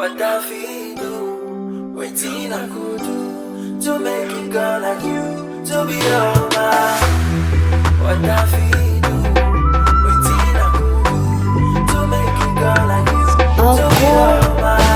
What I feel do, waiting I could do to make a girl like you to be all mine. What I feel do, waiting I could do to make a girl like you to be all mine.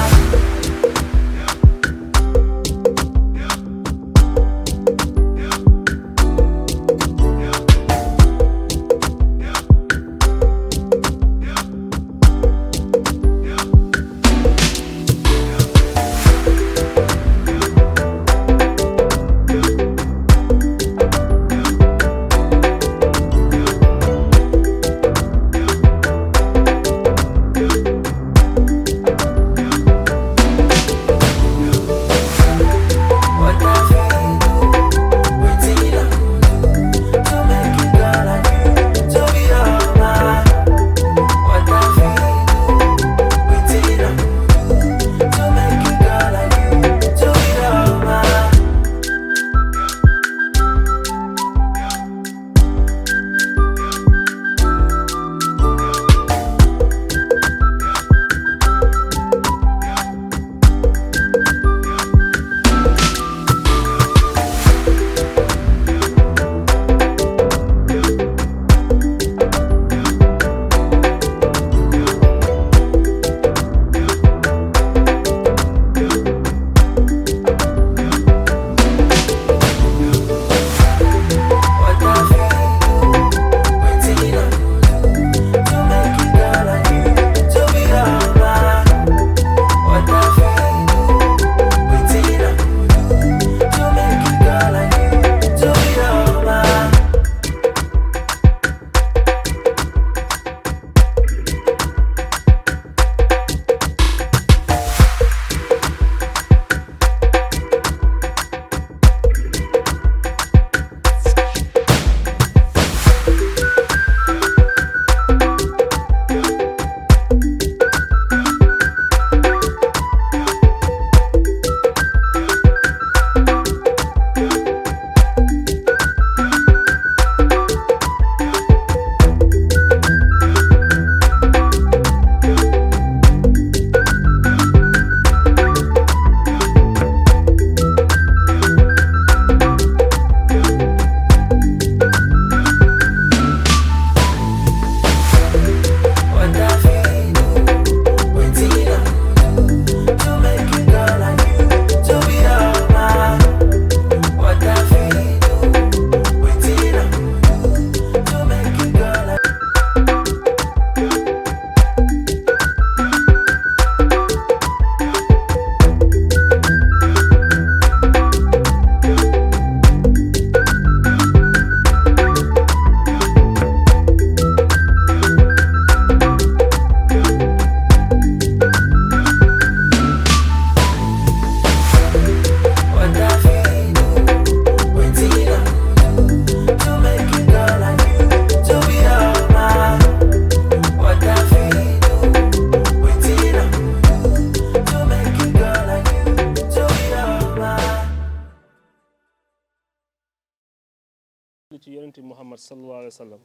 ci yonent Muhammad sallallahu alayhi wa sallam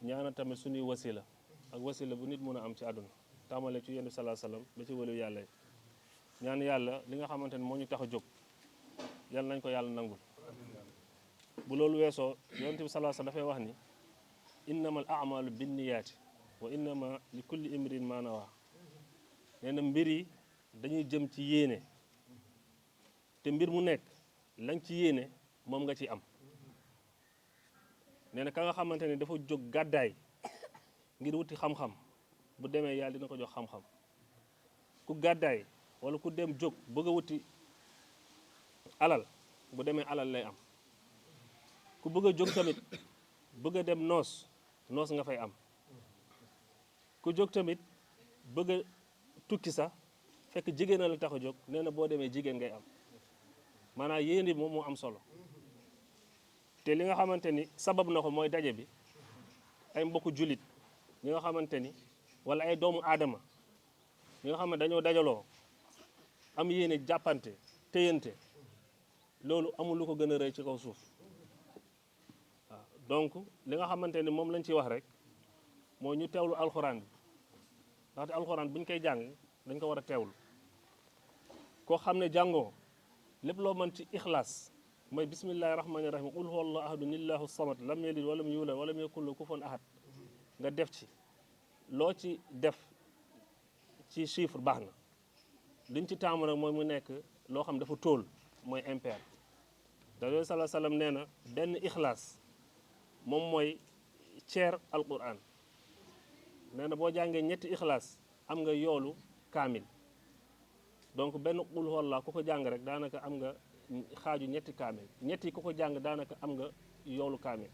ñaana tamit suñuy wasila ak wasila bu nit mën a am ci àdduna tàmmale ci yonent sallallahu alayhi wa sallam ba ci wëlu yàlla yi ñaan yàlla li nga xamante ne moo ñu tax a jóg yàlla nañ ko yàlla nangul bu loolu weesoo yonent bi sallallahu alayhi wa sallam dafay wax ni innamal a'malu binniyaati wa innama li kulli imrin ma nawa nee na mbir yi dañuy jëm ci yéene te mbir mu nekk lañ ci yéene moom nga ci am nee na ka nga xamante ne dafa jóg gàddaay ngir wuti xam-xam bu demee yàlla dina ko jox xam-xam ku gàddaay wala ku dem jóg bëgg a wuti alal bu demee alal lay am ku bëgg a jóg tamit bëgg a dem noos nga fay am ku jóg tamit bëgg a tukki sax fekk jigéen la tax a jóg nee na boo demee jigéen ngay am maanaam yéen moom moo am solo te li nga xamante ni sabab na ko mooy daje bi ay mbokku jullit ñi nga xamante ni wala ay doomu aadama ñi nga xam ne dañoo dajaloo am yéene jàppante téyante loolu amul lu ko gën a rëy ci kaw suuf waaw donc li nga xamante ni moom lañ ci wax rek moo ñu teewlu alxuraan bi ndaxte alxuraan bu ñu koy jàng dañ ko war a teewlu koo xam ne jàngoo lépp loo mën ci ixlaas mooy bismillahi rahmani rahim qul huwa allahu ahadun illahu samad lam yalid walam yulad walam yakun lahu kufuwan ahad nga def ci loo ci def ci chiffre baax na liñ ci taamu nag mooy mu nekk loo xam dafa tóol mooy impair da yooyu sala sallam nee na benn ixlaas moom mooy ceer alquran nee na boo jàngee ñetti ixlaas am nga yoolu kaamil donc benn qul huwallah ku ko jàng rek daanaka am nga xaaju ñetti kaamil ñetti ku ko jàng daanaka am nga yoolu kaamil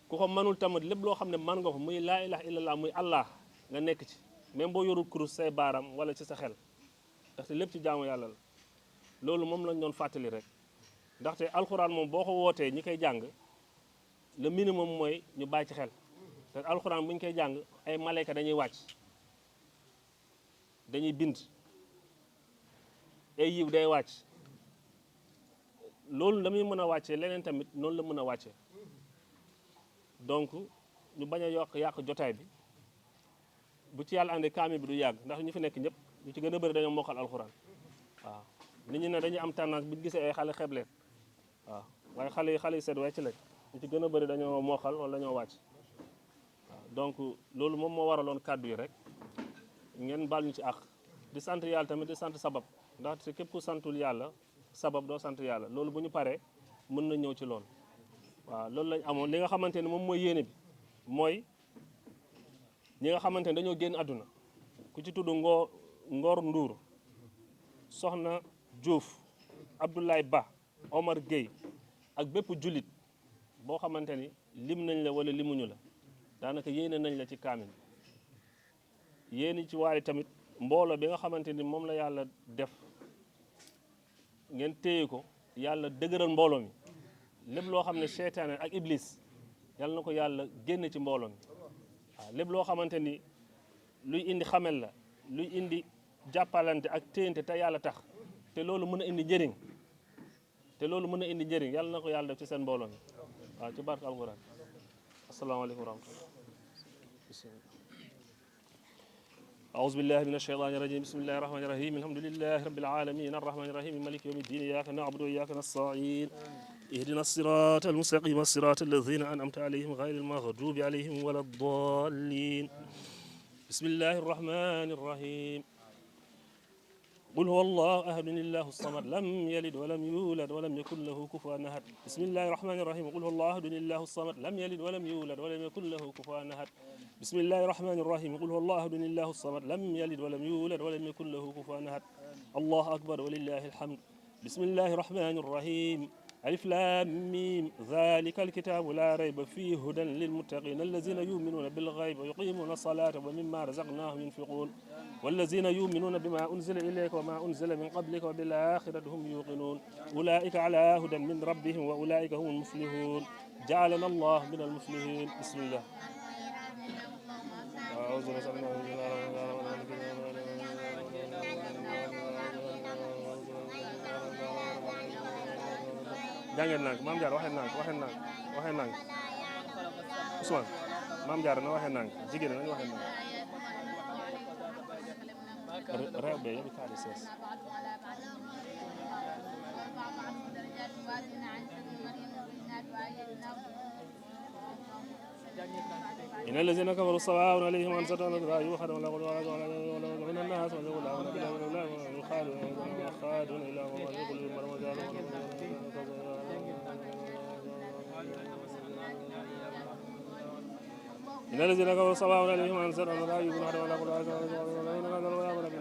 ku ko mënul tamit lépp loo xam ne mën nga ko muy laa ilaha illallah muy allah nga nekk ci même boo yorul kurus say baaram wala ci sa xel ndaxte lépp ci jaamu yàlla la loolu moom lañ doon fàttali rek ndaxte alxuraan moom boo ko wootee ñi koy jàng le minimum mooy ñu bàyyi ci xel te alxuraan bu ñu koy jàng ay malayka dañuy wàcc dañuy bind ay yiw day wàcc loolu la muy mën a wàccee leneen tamit noonu la mën a wàccee donc ñu bañ a yàq jotaay bi bu ci yàlla àndee kaamil bi du yàgg ndax ñu fi nekk ñëpp ñu ci gën a bëri dañoo mokkal alxuraan waaw nit ñi ne dañuy am tendance bu gisee ay xale xeeb leen waaw waaye xale yi seet wecc lañ ñu ci gën a bëri dañoo mokkal wala dañoo wàcc waaw donc loolu moom moo waraloon kàddu yi rek ngeen baal ñu ci àq di sant yàlla tamit di sant sabab ndaxte képp ku santul yàlla sabab doo sant yàlla loolu bu ñu paree mën na ñëw ci loolu waaw loolu lañ amoon li nga xamante ne moom mooy yéene bi mooy ñi nga xamante ne dañoo génn àdduna ku ci tudd Ngor Ndour Soxna Diouf Abdoulaye Ba Omar Gueye ak bépp jullit boo xamante ni lim nañ la wala limuñu la daanaka yéene nañ la ci kaamil yéeni ci waale tamit mbooloo bi nga xamante ni moom la yàlla def ngeen téye ko yàlla dëgëral mbooloo mi lépp loo xam ne seytaane ak iblis yàlla na ko yàlla génn ci mbooloo mi waaw lépp loo xamante ni luy indi xamel la luy indi jàppalante ak téyante te yàlla tax te loolu mën a indi njëriñ yàlla na ko yàlla def ci seen mbooloo mi waaw ci barke alquran asalaamaaleykum wa rahmatullah أعوذ بالله من الشيطان الرجيم بسم الله الرحمن الرحيم الحمد لله رب العالمين الرحمن الرحيم مالك يوم الدين إياك نعبد وإياك نستعين اهدنا الصراط المستقيم الصراط الذين أنعمت عليهم غير المغضوب عليهم ولا الضالين بسم الله الرحمن الرحيم قل هو الله أحد الله الصمد لم يلد ولم يولد ولم يكن له كفوا أحد بسم الله الرحمن الرحيم قل هو الله أحد الله الصمد لم يلد ولم يولد ولم يكن له كفوا أحد بسم الله الرحمن الرحيم قل هو الله أحد الله الصمد لم يلد ولم يولد ولم يكن له كفوا أحد الله أكبر ولله الحمد بسم الله الرحمن الرحيم ألف لام ميم ذلك الكتاب لا ريب فيه هدى للمتقين الذين يؤمنون بالغيب ويقيمون الصلاة ومما رزقناهم ينفقون والذين يؤمنون بما أنزل إليك وما أنزل من قبلك وبالآخرة هم يوقنون أولئك على هدى من ربهم وأولئك هم المفلحون جعلنا الله من المفلحين بسم الله أعوذ jàngeen naa ko Maam Jaara waxee naa ko Ousmane Maam Jaara na waxee naa ko jigéen nañu waxee naa ko rew be yoɓi kaali sees إن الذين كفروا سواء عليهم أنذرتهم أم لم تنذرهم لا يؤمنون ومن الناس من يقول آمنا بالله ومن يخادعون إلى وما يقول إن الذين كفروا سواء عليهم أنذرتهم لا يؤمنون ولا يقول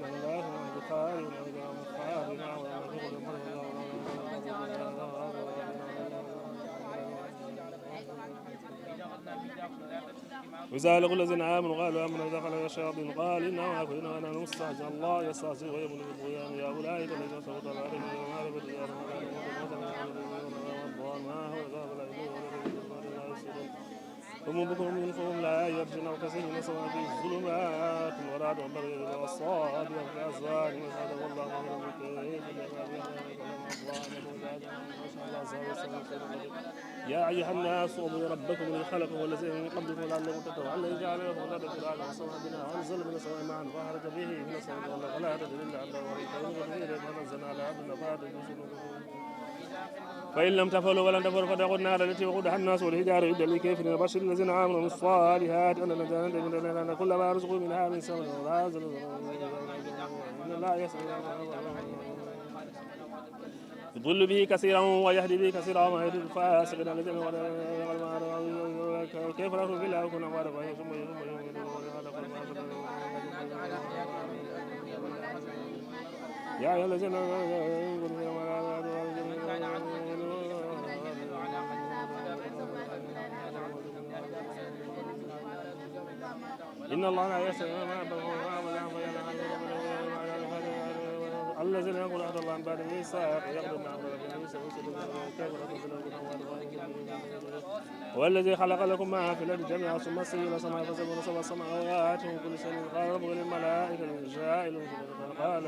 وإذا لقوا الذين آمنوا قالوا آمنا وإذا خلوا الشياطين قالوا إنا معكم إنما نحن مستهزئون الله يستهزئ ويأمر بالطغيان يا أولئك الذين سخط عليهم من معرفة الله هم بكم فهم لا يرجون كثير من السماء في الظلمات والرعد والبرق والصاد وفي أزواج وهذا والله من كيف يا أيها الناس اعبدوا ربكم الذي خلقكم والذي من قبلكم لعلكم تتقون الذي جعل لكم الأرض فراشا والسماء بناء وأنزل من السماء ماء فأخرج به من السماء ولا تدري إلا أنه فنزلنا على عبدنا فإن لم تفعلوا ولن تفعلوا فاتقوا النار التي وقودها الناس والحجارة عدة للكافرين وبشر الذين آمنوا بالصالحات أن كلما رزقوا منها من ثمر إن الله يضل به كثيرا ويهدي به كثيرا وما يهدي الفاسقين الذين كيف رأوا بالله وكنا وارد ثم يا أيها الذين إن الله لا يسمع الذين يقولون عهد الله من بعد الميثاق يقبل ما والذي خلق لكم ما في الأرض جميعا ثم استوى إلى السماء فسبح سبع سماوات كل سنة قال ربك للملائكة جاعل قال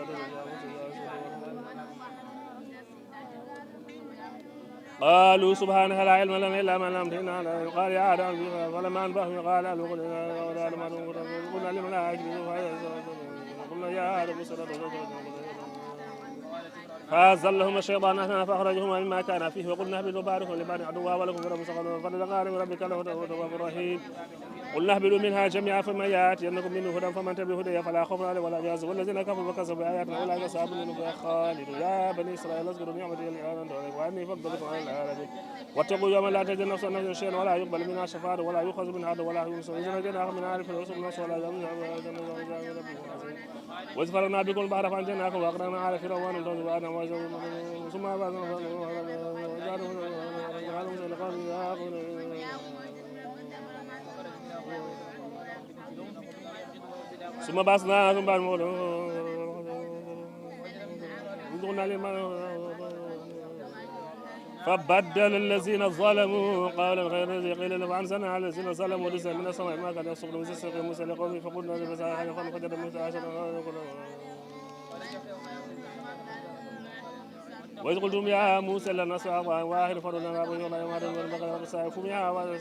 قالوا سبحانك لا علم لنا الا ما علمتنا قال يا ادم فلما انبهوا قال قلنا للملائكه قلنا يا ادم فازلهم الشيطان اثناء فاخرجهما مما كان فيه وقلنا اهبطوا بعضكم لبعض عدوا ولكم في الارض مستقر فلقى ربك له تواب رحيم قلنا اهبطوا منها جميعا فما ياتينكم منه هدى فمن تبع هداي فلا خوف عليهم ولا يحزن والذين كفروا وكذبوا باياتنا اولئك اصحاب النار خالدون يا بني اسرائيل اذكروا نعمتي التي انعمت عليكم واني فضلتكم على العالمين واتقوا يوما لا تجزي نفس عن نفس شيئا ولا يقبل منها شفاعه ولا يؤخذ منها عدل ولا ينصر اذا نجيناكم من عارف الرسل النص ولا يؤمن واذ فرقنا بكم البحر فانجيناكم واغرقنا على فرعون ثم ثم بعثناكم بعد موت فبدل الذين ظلموا قولا غير الذي قيل لهم فانزلنا على الذين ظلموا رجزا من السماء ما كان يصبر ويسرق موسى لقومه فقلنا لبسا فجر موسى عشرا وإذ قلتم يا موسى لن نصبر على واحد فضلنا نعبد ولا يمهد والبقر والسائف بها وقال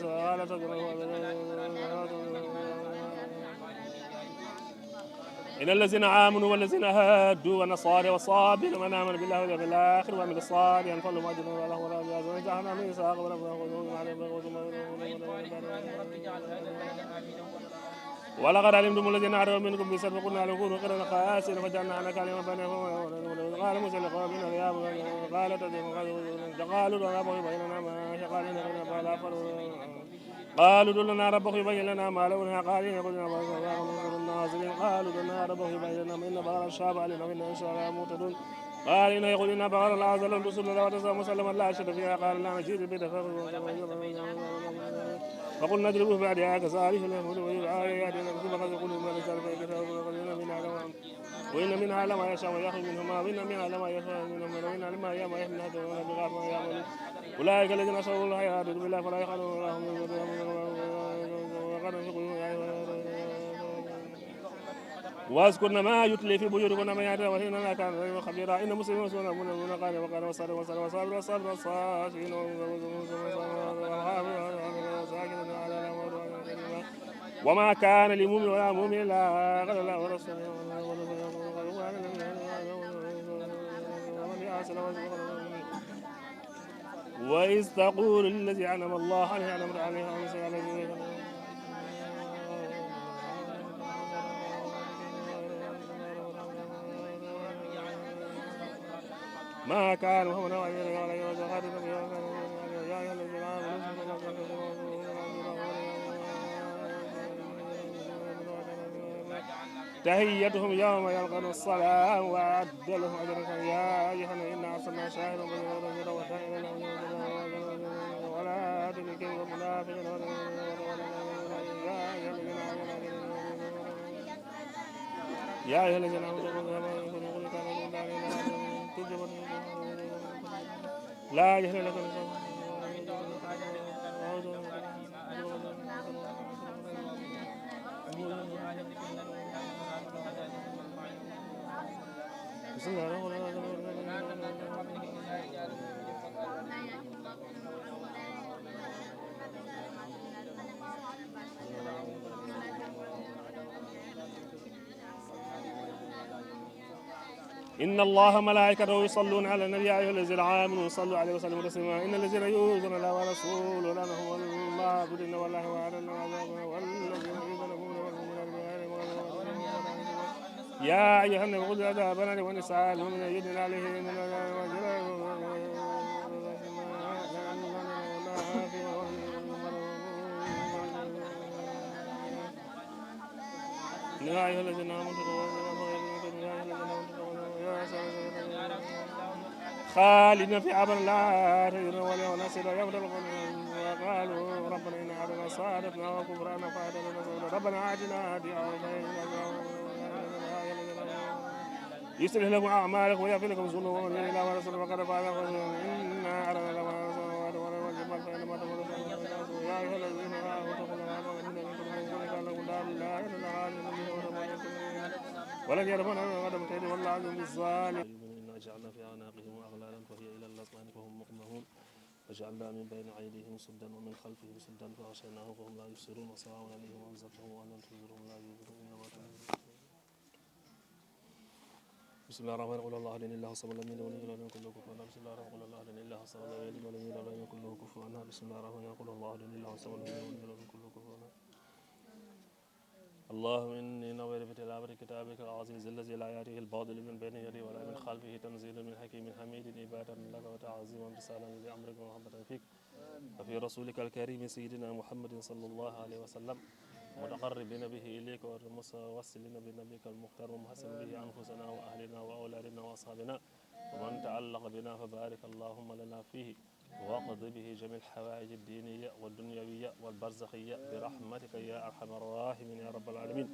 إن الذين آمنوا والذين هادوا والنصارى والصابين من آمن بالله واليوم الآخر وعمل الصالحا فلهم أجر الله ولا يحزن جهنم من ميثاق ولقد علمتم الذين اعتدوا منكم بسبب فقلنا لهم كونوا قردة خاسئين فجعلنا على كلمة بينهم قال موسى لقومه يا قالوا ربك يبين لنا ما قالوا دلنا ربك يبين لنا ما لونها قال يقول الناظرين قالوا دلنا ربك يبين لنا إن بقرة شاب علينا وإن إن شاء الله موتدون قال إن يقول إن بقرة لا أزل رسول الله وتسلم مسلما لا أشد فيها قال لا نجيب بيت فقلنا اضربوه بعدها كذلك اليهود ويعادنا فقد يقولوا ما نزل وإن منها لما يشاء ويأخذ منهما وإن منها لما يشاء منهما وإن لما يأمر يحمل هدوء بغاف ما يعملون أولئك الذين أشركوا الله يعبدون بالله فلا يخافون الله واذكرن ما يتلي في بيوتكن ما يأتي وإننا كان خبيرا إن مسلمين وسلمون قال وقال وصار وصابر وصابر والصابرين وما كان لمؤمن ولا مؤمن لا قال الله ورسوله وإذ تقول الذي علم الله أن يعلم عليها ما كان محمد تحيتهم يوم يلقون السلام وأعد لهم أجرا يا أيها الذين أرسلنا شاهدا ولا تلقوا المنافقين يا أيها الذين لا يهل لكم بسم الله الرحمن الرحيم إن الله ملائكته يصلون على النبي يا أيها الذين آمنوا صلوا عليه وسلموا تسليما إن الذين يؤذون الله ورسوله لعنهم الله بدين والله وعلنا عذابنا والذين يظلمون يا أيها النبي خذ عذابنا والنساء المؤمنين يدين عليهن يا أيها الذين آمنوا خالدين في عبر لا تجد ولا نسل يفضل وقالوا ربنا إن عدنا صادتنا وكفرنا فأدنا ربنا آتنا يصلح لكم أعمالكم ويغفر لكم ذنوبكم إلى ورسول فقد فاز إنا أردنا لكم والجبال فإنما تقولون يا أيها الذين آمنوا اتقوا الله وإن لكم دار الله ولن يرمنا غدا كيد والله عزيز بالظالم جعلنا في أعناقهم أغلالا فهي إلى الأذقان فهم مقمحون وجعلنا من بين أيديهم سدا ومن خلفهم سدا فغشيناهم فهم لا يبصرون وسواء عليهم أنذرتهم وأم لم تنذرهم لا يؤمنون إنما بسم الله الرحمن الرحيم قل الله أحد الله الصمد لم يلد ولم يولد ولم يكن له كفوا أحد بسم الله الرحمن الرحيم قل الله أحد الله الصمد لم يلد ولم يولد ولم يكن له كفوا أحد بسم الله الرحمن الرحيم قل الله أحد الله الصمد لم يلد ولم يولد ولم يكن له كفوا أحد اللهم إني نويت بتلاوة كتابك العزيز الذي لا يأتيه الباطل من بين يديه ولا من خلفه تنزيل من حكيم حميد عبادة لك وتعظيما رسالا لأمرك ومحبة فيك وفي رسولك الكريم سيدنا محمد صلى الله عليه وسلم متقربين به إليك ومتوسلين بنبيك المختار ومحسن به أنفسنا وأهلنا وأولادنا وأصحابنا ومن تعلق بنا فبارك اللهم لنا فيه واقض به جميع الحوائج الدينية والدنيوية والبرزخية برحمتك يا أرحم الراحمين يا رب العالمين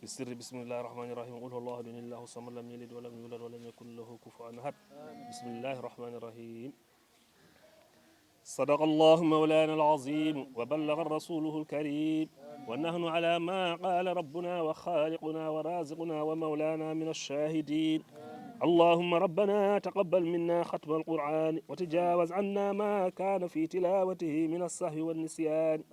بالسر بسم الله الرحمن الرحيم قل هو الله أحد الله الصمد لم يلد ولم يولد ولم يكن له كفوا أحد بسم الله الرحمن الرحيم صدق الله مولانا العظيم وبلغ رسوله الكريم ونحن على ما قال ربنا وخالقنا ورازقنا ومولانا من الشاهدين اللهم ربنا تقبل منا ختم القرآن وتجاوز عنا ما كان في تلاوته من السهو والنسيان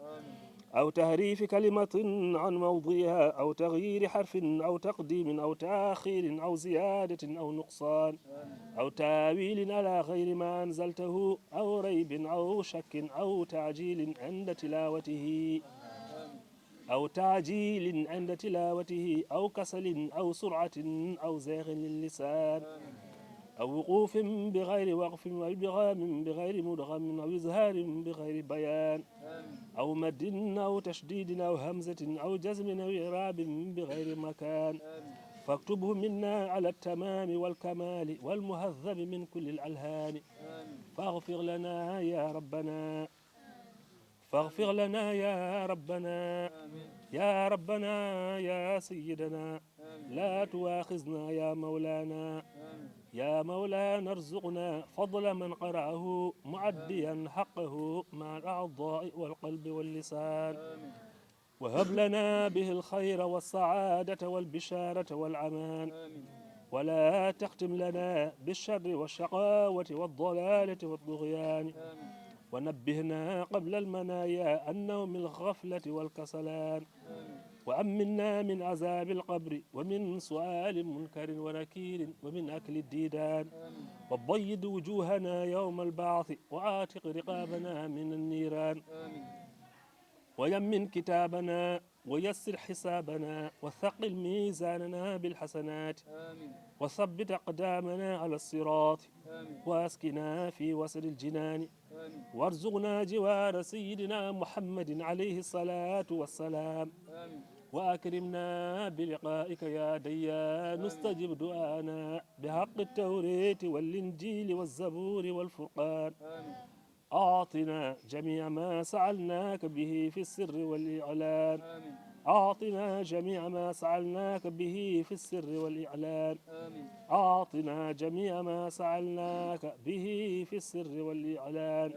أو تهريف كلمة عن موضعها أو تغيير حرف أو تقديم أو تأخير أو زيادة أو نقصان أو تاويل على غير ما أنزلته أو ريب أو شك أو تعجيل عند تلاوته أو كسل أو سرعة أو زيغ للسان أو وقوف بغير وقف أو إدغام بغير مدغم أو إظهار بغير بيان أو مد أو تشديد أو همزة أو جزم أو إعراب بغير مكان فاكتبه منا على التمام والكمال والمهذب من كل الألهان فاغفر لنا يا ربنا فاغفر لنا يا ربنا يا ربنا يا سيدنا لا تواخذنا يا مولانا يا مولانا ارزقنا فضل من قرأه معديا حقه مع الأعضاء والقلب واللسان وهب لنا به الخير والسعادة والبشارة والأمان ولا تختم لنا بالشر والشقاوة والضلالة والطغيان ونبهنا قبل المنايا عن نوم الغفلة والكسلان وأمنا من عذاب القبر ومن سؤال منكر ونكير ومن أكل الديدان وبيض وجوهنا يوم البعث وآتق رقابنا من النيران ويمن كتابنا ويسر حسابنا وثقل ميزاننا بالحسنات وثبت أقدامنا على الصراط واسكنا في وسط الجنان وارزقنا جوار سيدنا محمد عليه الصلاة والسلام وأكرمنا بلقائك يا ديان استجب دعانا بحق التوريت والإنجيل والزبور والفرقان أعطنا جميع ما سألناك به في السر والإعلان أعطنا جميع ما سألناك به في السر والإعلان أعطنا جميع ما سألناك به في السر والإعلان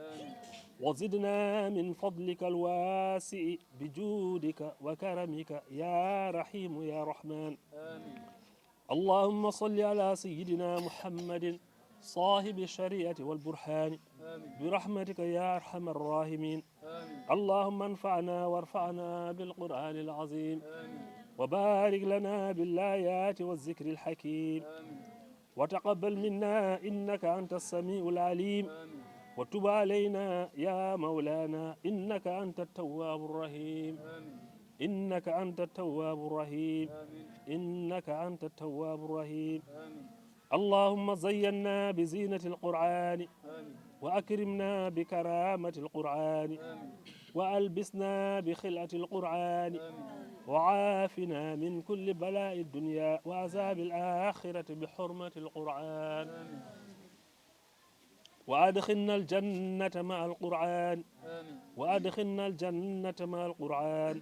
وزدنا من فضلك الواسع بجودك وكرمك يا رحيم يا رحمن. اللهم صل على سيدنا محمد صاحب الشريعة والبرهان برحمتك يا أرحم الراحمين. اللهم انفعنا وارفعنا بالقرآن العظيم وبارك لنا بالآيات والذكر الحكيم وتقبل منا إنك أنت السميع العليم وتب علينا يا مولانا إنك أنت التواب الرحيم. إنك أنت التواب الرحيم. إنك أنت التواب الرحيم. اللهم زينا بزينة القرآن وأكرمنا بكرامة القرآن وألبسنا بخلعة القرآن وعافنا من كل بلاء الدنيا وعذاب الآخرة بحرمة القرآن وأدخلنا الجنة مع القرآن وأدخلنا الجنة مع القرآن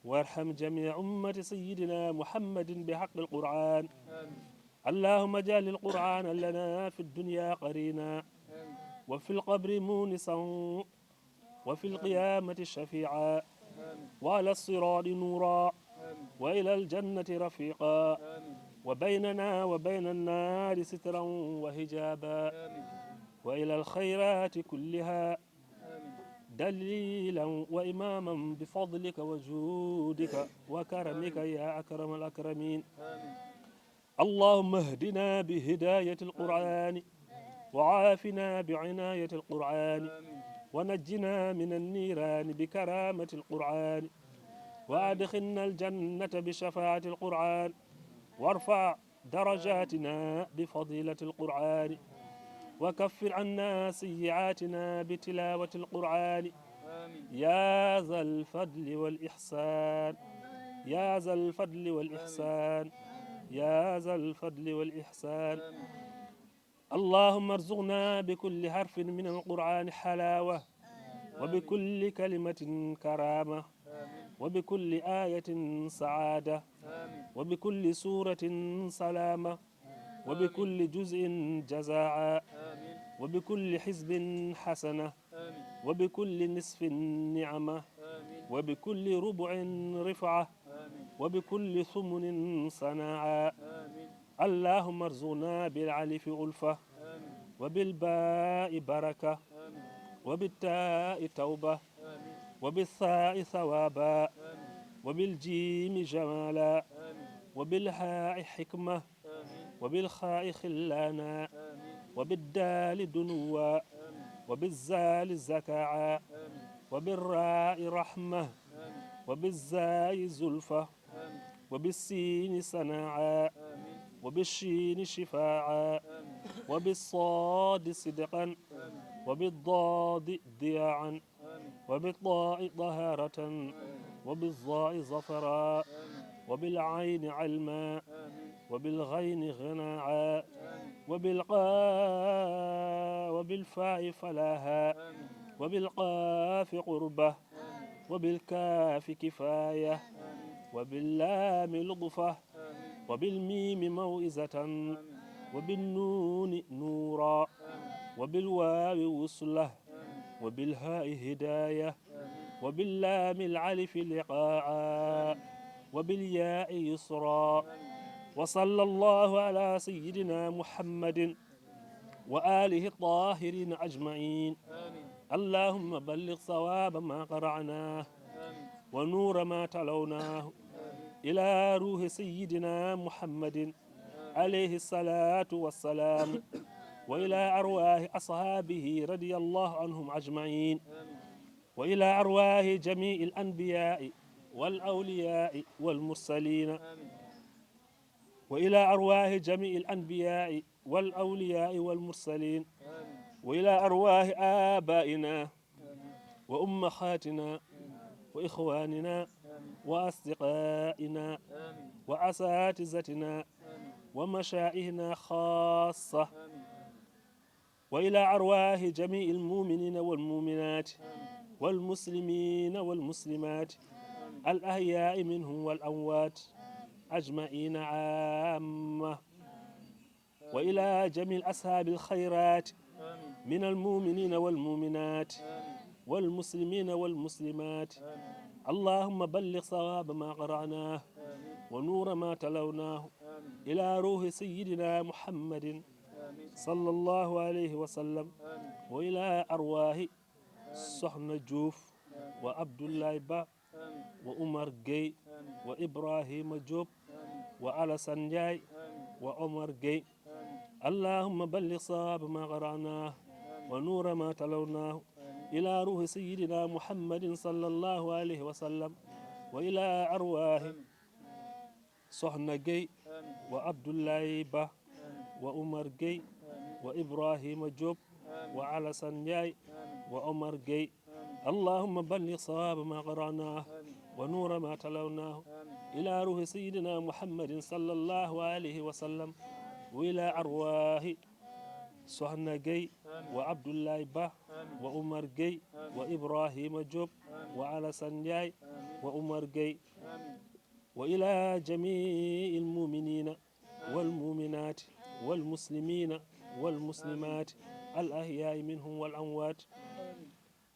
وارحم جميع أمة سيدنا محمد بحق القرآن. اللهم اجعل القرآن لنا في الدنيا قرينا وفي القبر مونسا وفي القيامة شفيعا وعلى الصراط نورا وإلى الجنة رفيقا وبيننا وبين النار سترا وحجابا وإلى الخيرات كلها دليلا وإماما بفضلك وجودك وكرمك يا أكرم الأكرمين. اللهم اهدنا بهداية القرآن وعافنا بعناية القرآن ونجنا من النيران بكرامة القرآن وأدخلنا الجنة بشفاعة القرآن وارفع درجاتنا بفضيلة القرآن وكفر عنا سيئاتنا بتلاوة القرآن يا ذا الفضل والإحسان. يا ذا الفضل والإحسان. يا ذا الفضل والإحسان. اللهم ارزقنا بكل حرف من القرآن حلاوة وبكل كلمة كرامة وبكل آية سعادة وبكل سورة سلامة وبكل جزء جزاء وبكل حزب حسنة وبكل نصف نعمة وبكل ربع رفعة وبكل ثمن صناعة. اللهم ارزقنا بالعلف ألفة وبالباء بركة وبالتاء توبة وبالثاء ثوابا وبالجيم جمالا وبالهاء حكمة وبالخاء خلانا وبالدال دنوا وبالزال زكاعا وبالراء رحمة وبالزاي زلفة وبالسين صناعا وبالشين شفاعا وبالصاد صدقا وبالضاد ضياعا وبالطاء طهارة وبالظاء ظفرا وبالعين علما وبالغين غناعا وبالفاء فلاها وبالقاف قربة وبالكاف كفاية وباللام لطفة وبالميم موئزة وبالنون نورا وبالواو وصلة وبالهاء هداية وباللام العلف لقاء وبالياء يسرا. وصلى الله على سيدنا محمد وآله الطاهرين أجمعين. اللهم بلغ صواب ما قرعناه ونور ما تلوناه إلى روح سيدنا محمد عليه الصلاة والسلام وإلى أرواح أصحابه رضي الله عنهم أجمعين وإلى أرواح جميع الأنبياء والأولياء والمرسلين وإلى أرواح جميع الأنبياء والأولياء والمرسلين وإلى أرواح آبائنا وأمهاتنا وإخواننا وأصدقائنا وأساتذتنا ومشايخنا خاصة وإلى أرواح جميع المؤمنين والمؤمنات والمسلمين والمسلمات الأحياء منهم والأموات أجمعين عامة وإلى جميع أصحاب الخيرات من المؤمنين والمؤمنات والمسلمين والمسلمات اللهم بلغ صواب ما قرأناه ونور ما تلوناه إلى روح سيدنا محمد صلى الله عليه وسلم وإلى أرواح سخن جوف وعبد الله با وعمر جي وإبراهيم جوب وعلى سنجاي وعمر جي اللهم بلغ صواب ما قرأناه ونور ما تلوناه إلى روح سيدنا محمد صلى الله عليه وسلم وإلى أرواح سخن جي وعبد الله با وعمر جي وإبراهيم جوب وعلى سنجاي وعمر جي اللهم بلغ صواب ما قرأناه ونور ما تلوناه إلى روح سيدنا محمد صلى الله عليه وسلم وإلى أرواح سهنا جي وعبد الله با وعمر جي وإبراهيم جوب وعلى سنجاي وعمر جي وإلى جميع المؤمنين والمؤمنات والمسلمين والمسلمات الأحياء منهم والأموات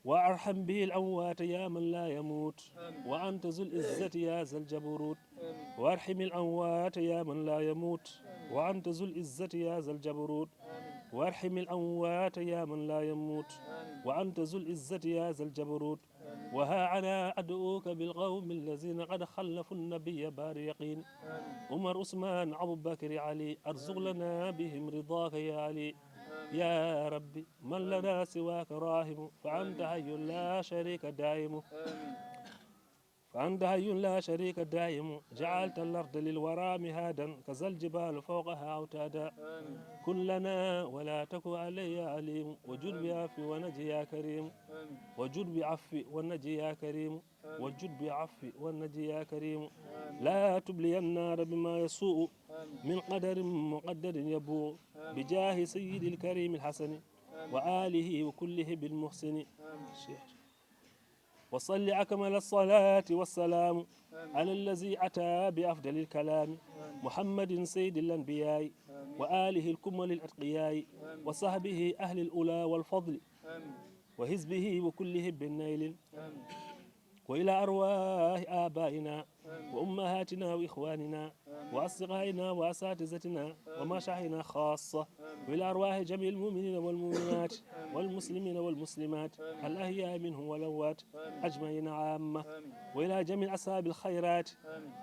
وأرحم به الأموات يا من لا يموت وأنت ذو العزة يا ذا الجبروت وارحم الأموات يا من لا يموت وأنت ذو العزة يا ذا الجبروت وارحم الأموات يا من لا يموت وأنت ذو العزة يا ذا الجبروت وها أنا أدعوك بالقوم الذين قد خلفوا النبي بار يقين عمر عثمان أبو بكر علي أرزق لنا بهم رضاك يا علي يا ربي من لنا سواك راهم فأنت حي لا شريك دائم فأنت حي لا شريك دائم جعلت الأرض للورى مهادا كذا الجبال فوقها أوتادا كن لنا ولا تك علي عليم وجد بعفو ونجي يا كريم وجد بعفو ونجي يا كريم وجد بعفو ونجي يا كريم لا تبلي النار بما يسوء من قدر مقدر يبوء بجاه سيد الكريم الحسن وآله وكله بالمحسن وصل أكمل الصلاة والسلام على الذي أتى بأفضل الكلام محمد سيد الأنبياء وآله الكمل الأتقياء وصحبه أهل الأولى والفضل وحزبه وكله بالنيل وإلى أرواح آبائنا وأمهاتنا وإخواننا وأصدقائنا وأساتذتنا ومشايخنا خاصة وإلى أرواح جميع المؤمنين والمؤمنات والمسلمين والمسلمات الأحياء منهم والأموات أجمعين عامة وإلى جميع أصحاب الخيرات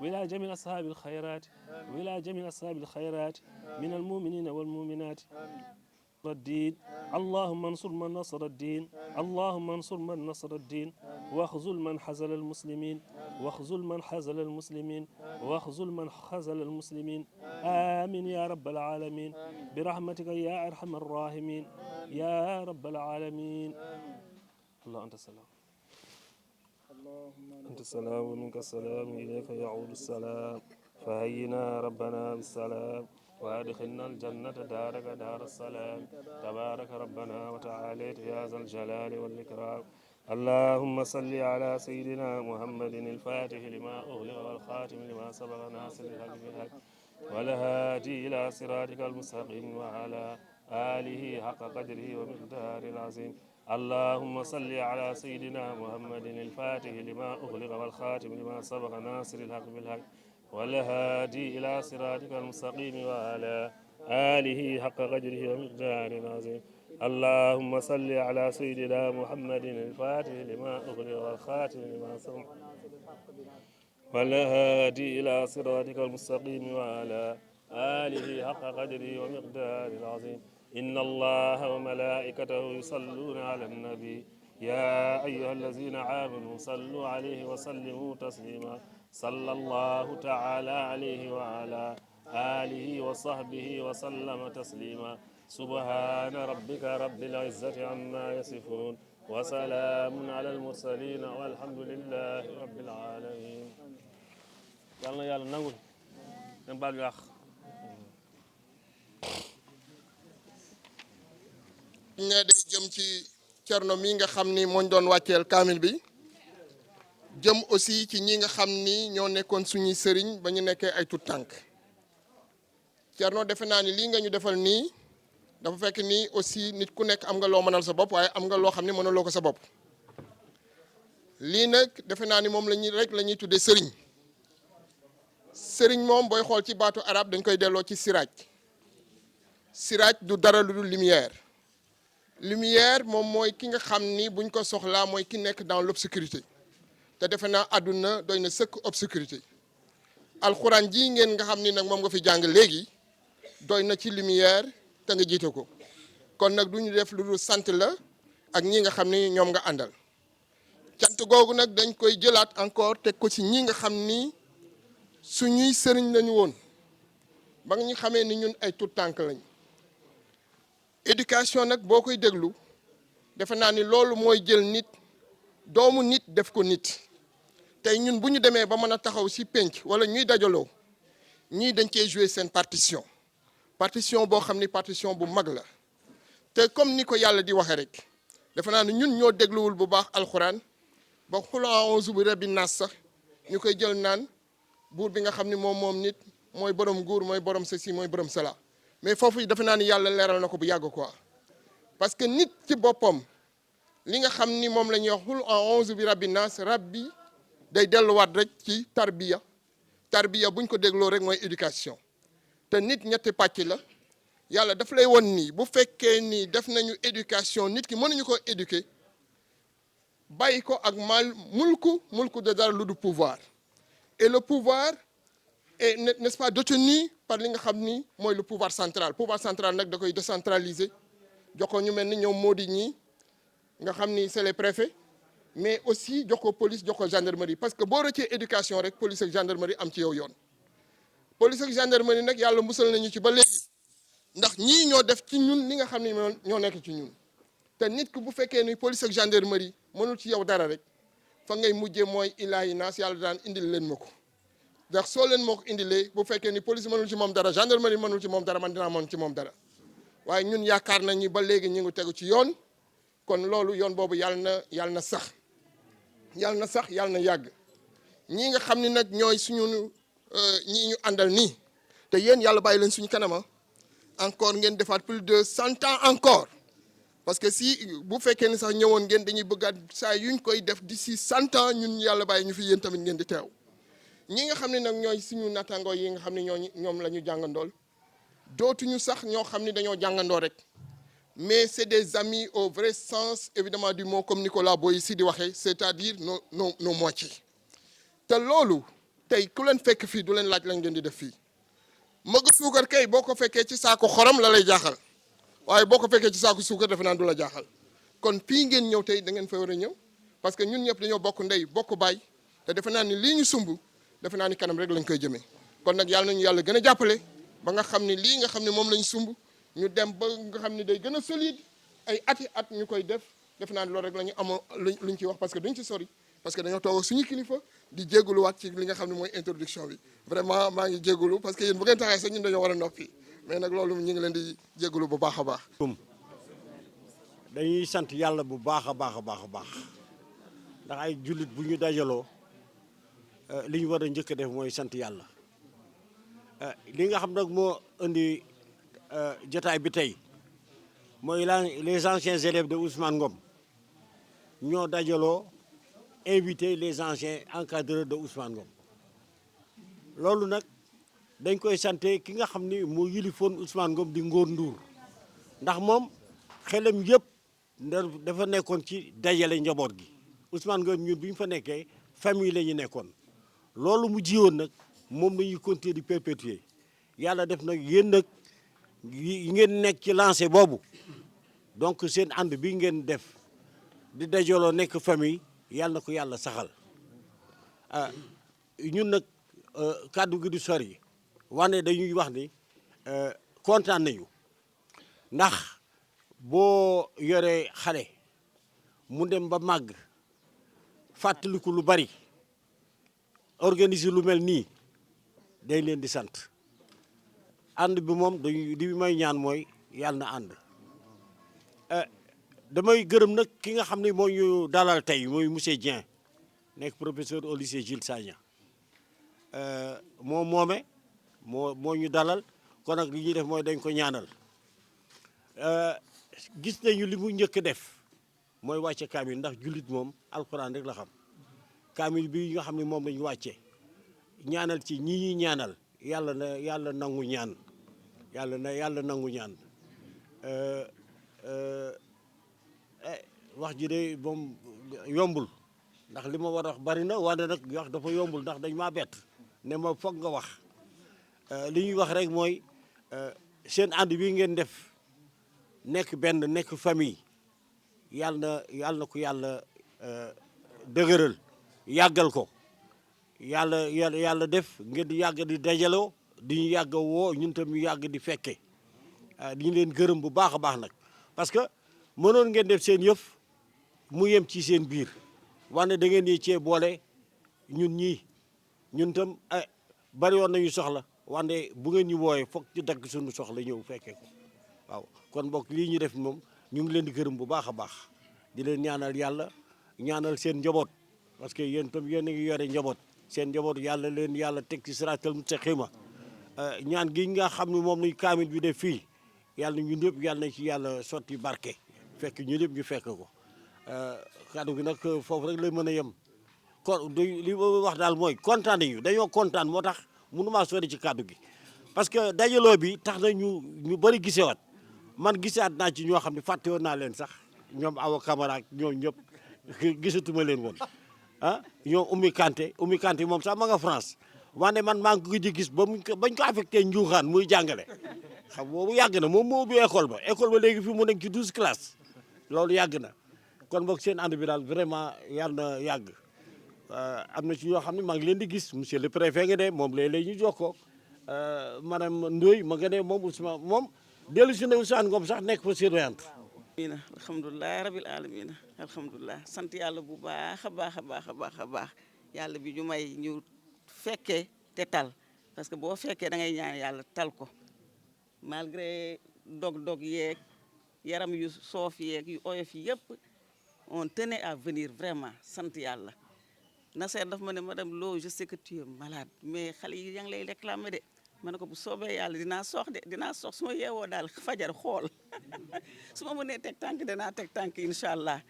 وإلى جميع أصحاب الخيرات وإلى جميع أصحاب الخيرات من المؤمنين والمؤمنات الدين اللهم انصر من نصر الدين اللهم انصر من نصر الدين واخذل من حزل المسلمين واخذل من حزل المسلمين واخذل من خزل المسلمين آمين يا رب العالمين برحمتك يا أرحم الراحمين يا رب العالمين الله أنت السلام أنت السلام ومنك السلام إليك يعود السلام فهينا ربنا بالسلام وادخلنا الجنة دارك دار السلام تبارك ربنا وتعالى يا ذا الجلال والإكرام اللهم صل على سيدنا محمد الفاتح لما أغلق والخاتم لما سبق ناصر الحق بالحق والهادي إلى صراطك المستقيم وعلى آله حق قدره ومقداره العظيم اللهم صل على سيدنا محمد الفاتح لما أغلق والخاتم لما سبق ناصر الحق بالحق والهادي إلى صراطك المستقيم وعلى آله حق قدره ومقداره العظيم اللهم صل على سيدنا محمد الفاتح لما أغلق والخاتم لما سبق والهادي إلى صراطك المستقيم وعلى آله حق قدره ومقداره العظيم إن الله وملائكته يصلون على النبي يا أيها الذين آمنوا صلوا عليه وسلموا تسليما صلى الله تعالى عليه وعلى آله وصحبه وسلم تسليما سبحان ربك رب العزة عما يصفون وسلام على المرسلين والحمد لله رب العالمين يلا يلا نقول نبال يا أخ ñe day jëm ci Cerno mi nga xam ni mooñ doon wàcceel kaamil bi jëm aussi ci ñi nga xam ni ñoo nekkoon suñuy sëriñ ba ñu nekkee ay tut tànk Cerno defe naa ni lii nga ñu defal nii dafa fekk ni aussi nit ku nekk am nga loo mënal sa bopp waaye am nga loo xam ni mënaloo ko sa bopp lii nag defe naa ni moom rek la ñuy tuddee sëriñ sëriñ moom booy xool ci baatu arab dañ koy delloo ci siraaj siraaj du dara lu dul lumière moom mooy ki nga xam ni buñ ko soxlaa mooy ki nekk dans l'obscurité te defe naa àdduna doy na sëkk obscurité alxuraan ji ngeen nga xam ni nag moom nga fi jàng léegi doy na ci lumière te nga jiite ko kon nag du ñu def lu dul sant la ak ñi nga xam ni ñoom nga àndal cant googu nag dañ koy jëlaat encore teg ko ci ñi nga xam ni suñuy sëriñ lañu woon ba nga ñu xamee ni ñun ay tout tànk lañ éducation nag boo koy déglu defe naa ni loolu mooy jël nit doomu nit def ko nit tey ñun bu ñu demee ba mën a taxaw ci penc wala ñuy dajaloo ñii dañ cee jouer seen partition boo xam ni partition bu mag la te comme ni ko yàlla di waxee rek defe naa ni ñun ñoo dégluwul bu baax alxuraan ba xul a'uuzu bi rabbi naas sax ñu koy jël naan buur bi nga xam ni moom nit mooy borom nguur mooy borom ceci mooy borom cela mais foofu defe naa ni yàlla leeral na ko bu yàgg quoi parce que nit ci boppam li nga xam ni moom la ñuy wax xul a'uuzu bi rabbi naas rabbi day delluwaat rek ci tarbiya buñ ko dégloo rek mooy éducation te nit ñetti pàcc la yàlla daf lay won nii bu fekkee ni def nañu éducation nit ki mënuñu ko éduquer bàyyi ko ak mulku de dara lu du pouvoir et le pouvoir est n'est-ce pas détenu par li nga xam ni mooy le pouvoir central nag da koy décentraliser jox ko ñu mel ni ñoom moo di ñii nga xam ni c'est les préfets mais aussi jox ko police jox ko gendarmerie parce que boo rëccee éducation rek police ak gendarmerie am ci yow yoon police ak gendarmerie nag yàlla musal nañu ci ba léegi ndax ñii ñoo def ci ñun li nga xam ni ñoo nekk ci ñun te nit ki bu fekkee ni police ak gendarmerie mënul ci yow dara rek fa ngay mujjee mooy ilaahi naas yàlla daan indil leen ma ko ndax soo leen moo ko indilee bu fekkee ni police mënul ci moom dara gendarmerie mënul ci moom dara man dinaa mën ci moom dara waaye ñun yaakaar nañu ba léegi ñu ngi tegu ci yoon kon loolu yoon boobu yàlla na sax yàlla na yàgg ñii nga xam ni nag ñooy suñu ñii ñu àndal nii te yéen yàlla bàyyi leen suñu kanama encore ngeen defaat plus de 100 ans encore parce que si bu fekkee ni sax ñëwoon ngeen dañuy bëggaat saa yuñ koy def d'ici 100 ans ñun yàlla bàyyi ñu fi yéen tamit ngeen di teew ñi nga xam ne nag ñooy suñu nattangoo yi nga xam ne ñoom la ñu jàngandool dootuñu sax ñoo xam ne dañoo jàngandoo rek mais c'est des amis au vrai sens évidemment du mot comme Nicolas Boy si di waxee c'est-à-dire nos moitiés te loolu tey ku leen fekk fii du leen laaj lañ ngeen di def fii mëgg suukar kay boo ko fekkee ci saako xorom la lay jaaxal waaye boo ko fekkee ci saako suukar defe naa du la jaaxal kon fii ngeen ñëw tey da ngeen fa war a ñëw parce que ñun ñëpp dañoo bokk ndey bokk baay te defe naa ni lii ñu sumb defe naa ni kanam rek lañ koy jëmee kon nag yàlla nañu yàlla gën a jàppale ba nga xam ni lii nga xam ne moom lañ sumb ñu dem ba nga xam ne day gën a solide ay ati at ñu koy def defe naa ni loolu rek la ñu amoon luñ ci wax parce que duñ ci sori parce que dañoo toog suñu kilifa di jégaluwaat ci li nga xam ne mooy introduction bi vraiment maa ngi jégalu parce que yéen bu ngeen taxee sax ñun dañoo war a noppi mais nag loolu ñu ngi leen di jégalu bu baax a baax. dañuy sant yàlla bu baax a baax ndax ay jullit bu ñu dajaloo li ñu war a njëkk a def mooy sant yàlla li nga xam nag moo indi jotaay bi tey mooy les anciens élèves de Ousmane Ngom ñoo dajaloo invité les anciens encadreurs de Ousmane Ngom loolu nag dañ koy santé ki nga xam ni moo yilifoon Ousmane Ngom di Ngor Ndour ndax moom xelam yëpp dafa nekkoon ci dajale njaboot gi Ousmane Ngom ñun bi ñu fa nekkee famille la ñu nekkoon loolu mu jiwoon nag moom la ñuy continuer di perpétuer yàlla def nag yéen nag ngeen nekk ci lancé boobu donc seen ànd bi ngeen def di dajaloo nekk famille yàlla na ko yàlla saxal ñun nag kàddu gi du sori wane dañuy wax ni kontaan nañu ndax boo yoree xale mu dem ba màgg fàttaliku lu bari organiser lu mel nii dañ leen di sant ànd bi moom dañuy li may ñaan mooy yàlla na ànd damay gërëm nag ki nga xam ne moo ñu dalal tey mooy monsieur Dieng nekk professeur au lycée Jules Sagna moo ñu dalal kon nag li ñuy def mooy dañ ko ñaanal gis nañu li mu njëkk def mooy wàcce kaamil ndax jullit moom alxuraan rek la xam kaamil bi nga xam ne moom lañu wàccee ñaanal ci ñi ñuy ñaanal yàlla nangu ñaan yàlla nangu ñaan wax ji de moom yombul ndax li ma war a wax bari na wante nag wax dafa yombul ndax dañ maa bett ne ma foog nga wax li ñuy wax rek mooy seen ànd bi ngeen def nekk benn nekk famille yàlla na ko yàlla dëgëral yàggal ko yàlla def ngeen di yàgg di dajaloo di ñu yàgg woo ñun tam ñu yàgg di fekke di ñu leen gërëm bu baax a baax nag parce que mënoon ngeen def seen yëf mu yem ci seen biir wante da ngeen di cee boole ñun tam bari woon nañu soxla wante bu ngeen ñu wooyee foog ci dagg suñu soxla ñëw fekkee ko waaw kon mbokk lii ñu def moom ñu ngi leen di gërëm bu baax a baax di leen ñaanal yàlla ñaanal seen njaboot parce que yéen tam yéen a ngi yore njaboot seen njaboot yàlla teg ci siraatal mustaqiima ñaan gi nga xam ne moom lañ kaamil bi def fii yàlla ñun ñëpp yàlla nañ ci yàlla sotti barke fekk ñu ñëpp ñu fekk ko kaddu gi nag foofu rek lay mën a yem kon li ma wax daal mooy kontaan nañu dañoo kontaan moo tax mënumaa sori ci kaddu gi parce que dajaloo bi tax na ñu bëri gisewaat man gisaat naa ci ñoo xam ne fàtte woon naa leen sax ñoom Awa Camara ak ñoom ñëpp gisatuma leen woon ñoom Oumy Kanté moom sax ma nga France wante man maa ngi ko di gis bañ ko affecté Njuuxaan muy jàngale xam boobu yàgg na moom moo ubbi école ba léegi fi mu nekk ci 12 classes loolu yàgg na kon boog seen ànd bi daal vraiment yàlla na yàgg am na ci ñoo xam ne maa ngi leen di gis monsieur le préfet nga de moom léeg-léeg ñu jokkoo madame Ndoye ma nga ne moom Ousmane moom dellu si ne Ousmane Ngom sax nekk fa surveillante. alhamdulilah rabil alamina alhamdulilah sant yàlla bu baax a baax yàlla bi ñu may ñu fekkee te tal parce que boo fekkee da ngay ñaan yàlla tal ko malgré dog-dog yeeg yaram yu soof yeeg yu oyof yi yëpp on tenait à venir vraiment sant yàlla Nasser daf ma ne madame Lo je sais que tu es malade mais xale yi yaa ngi lay réclamer de ma ne ko bu soobee yàlla dinaa sox su ma yeewoo daal fajar xool su ma mënee teg tànk danaa teg tànk incha allah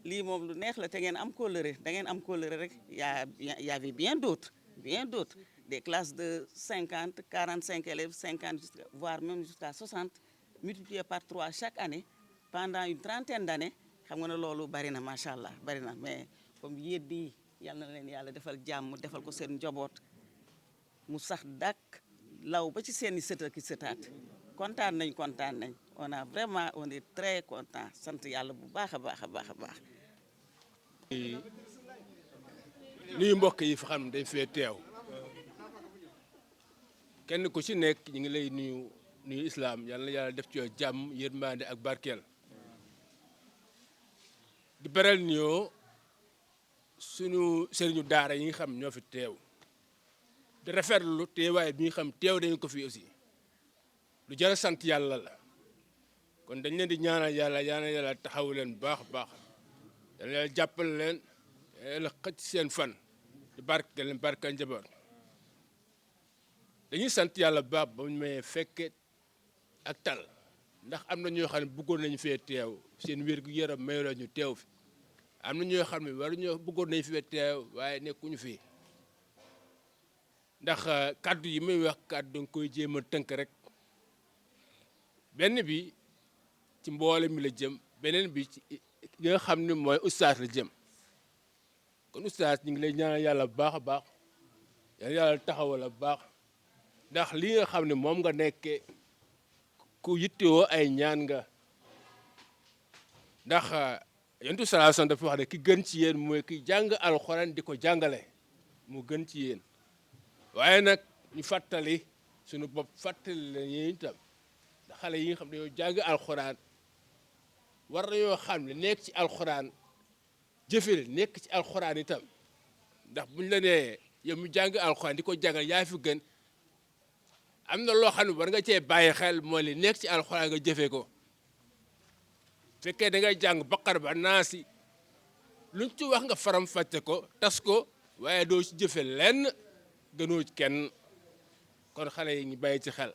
lii moom lu neex la te ngeen am kóllëre da ngeen am kóllëre rek y avait bien d'autres des classes de 50 45 élèves 50 voire même jusqu'à 60 multiplié par 3 chaque année pendant une trentaine d'années xam nga ne loolu bari na macha allah bari na mais comme yéen bi yàlla na leen yàlla defal jàmm defal ko seen njaboot mu sax dàkk law ba ci seen i sët ak i sëtaat kontaan nañ on est très content sant yàlla bu baax a baax. nuyu mbokk yi fi xam dañ fee teew kenn ku ci nekk ñu ngi lay nuyu islam yàlla na yàlla def ci yow jàmm yërmande ak barkeel di beral nuyoo suñu sëriñu daara yi nga xam ñoo fi teew di rafetlu teewaay bi nga xam teew dañu ko fi aussi lu jar a sant yàlla la kon dañ leen di ñaanal yàlla taxawu leen bu baax a baax yàlla jàppale leen yàlla xëcc seen fan di barke leen barka njaboot dañuy sant yàlla bu baax ba ñu may fekke ak tal ndax am na ñoo xam ne bëggoon nañu fee teew seen wér gu yaram may la ñu teew fi am na ñoo xam ne bëggoon nañu fee teew waaye nekkuñu fi ndax kàddu yi may wax kàddu danga koy jéem a tënk rek benn bi ci mboole mi la jëm beneen bi ci li nga xam ne mooy ustaas la jëm kon ustaas ñu ngi lay ñaanal yàlla bu baax a baax yàlla taxawal bu baax ndax li nga xam ne moom nga nekkee ku yittewoo ay ñaan nga ndax yonent sallallahu alayhi wasallam dafa wax ne ki gën ci yéen mooy ki jàng alxuraan di ko jàngale mu gën ci yéen waaye nag ñu fàttali suñu bopp fàttali la yéen itam ndax xale yi nga xam ne dañoo jàng alxuraan war nañoo xam ne nekk ci alxuraan jëfel nekk ci alxuraan itam ndax buñ la nee yow mu jàng alxuraan di ko jàngal yaa fi gën am na loo xam ne war nga cee bàyyi xel mooy li nekk ci alxuraan nga jëfee ko fekkee da ngay jàng baqar ba naasi luñ ci wax nga faram fàcce ko tas ko waaye doo ci jëfe lenn gënoo ci kenn kon xale yi ñu bàyyi ci xel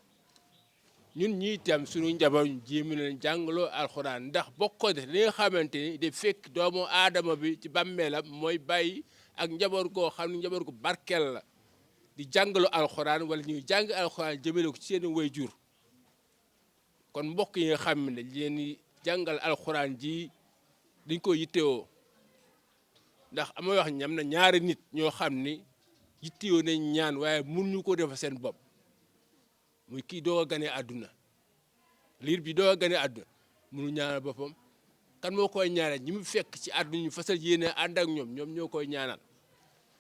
ñun ñii itam suñu njaboot ñu jéem leen jàngaloo alxuraan ndax bokk ko def li nga xamante ni de fekk doomu aadama bi ci bàmmeelam mooy bàyyi ak njaboot goo xam ne njaboot gu barkeel la di jàngalu alxuraan wala ñuy jàng alxuraan jëmale ko ci seen waajur kon mbokk yi nga xam ne leen di jàngal alxuraan ji dañ ko yittewoo ndax ama wax ñam na ñaari nit ñoo xam ni yittewoo nañ ñaan waaye mënuñu ko defa seen bopp muy kii doo a gane àdduna liir bi doo a gane àdduna mënu ñaanal boppam kan moo koy ñaanal ñi mu fekk ci àdduna ñu fasal yéene ànd ak ñoom ñoo koy ñaanal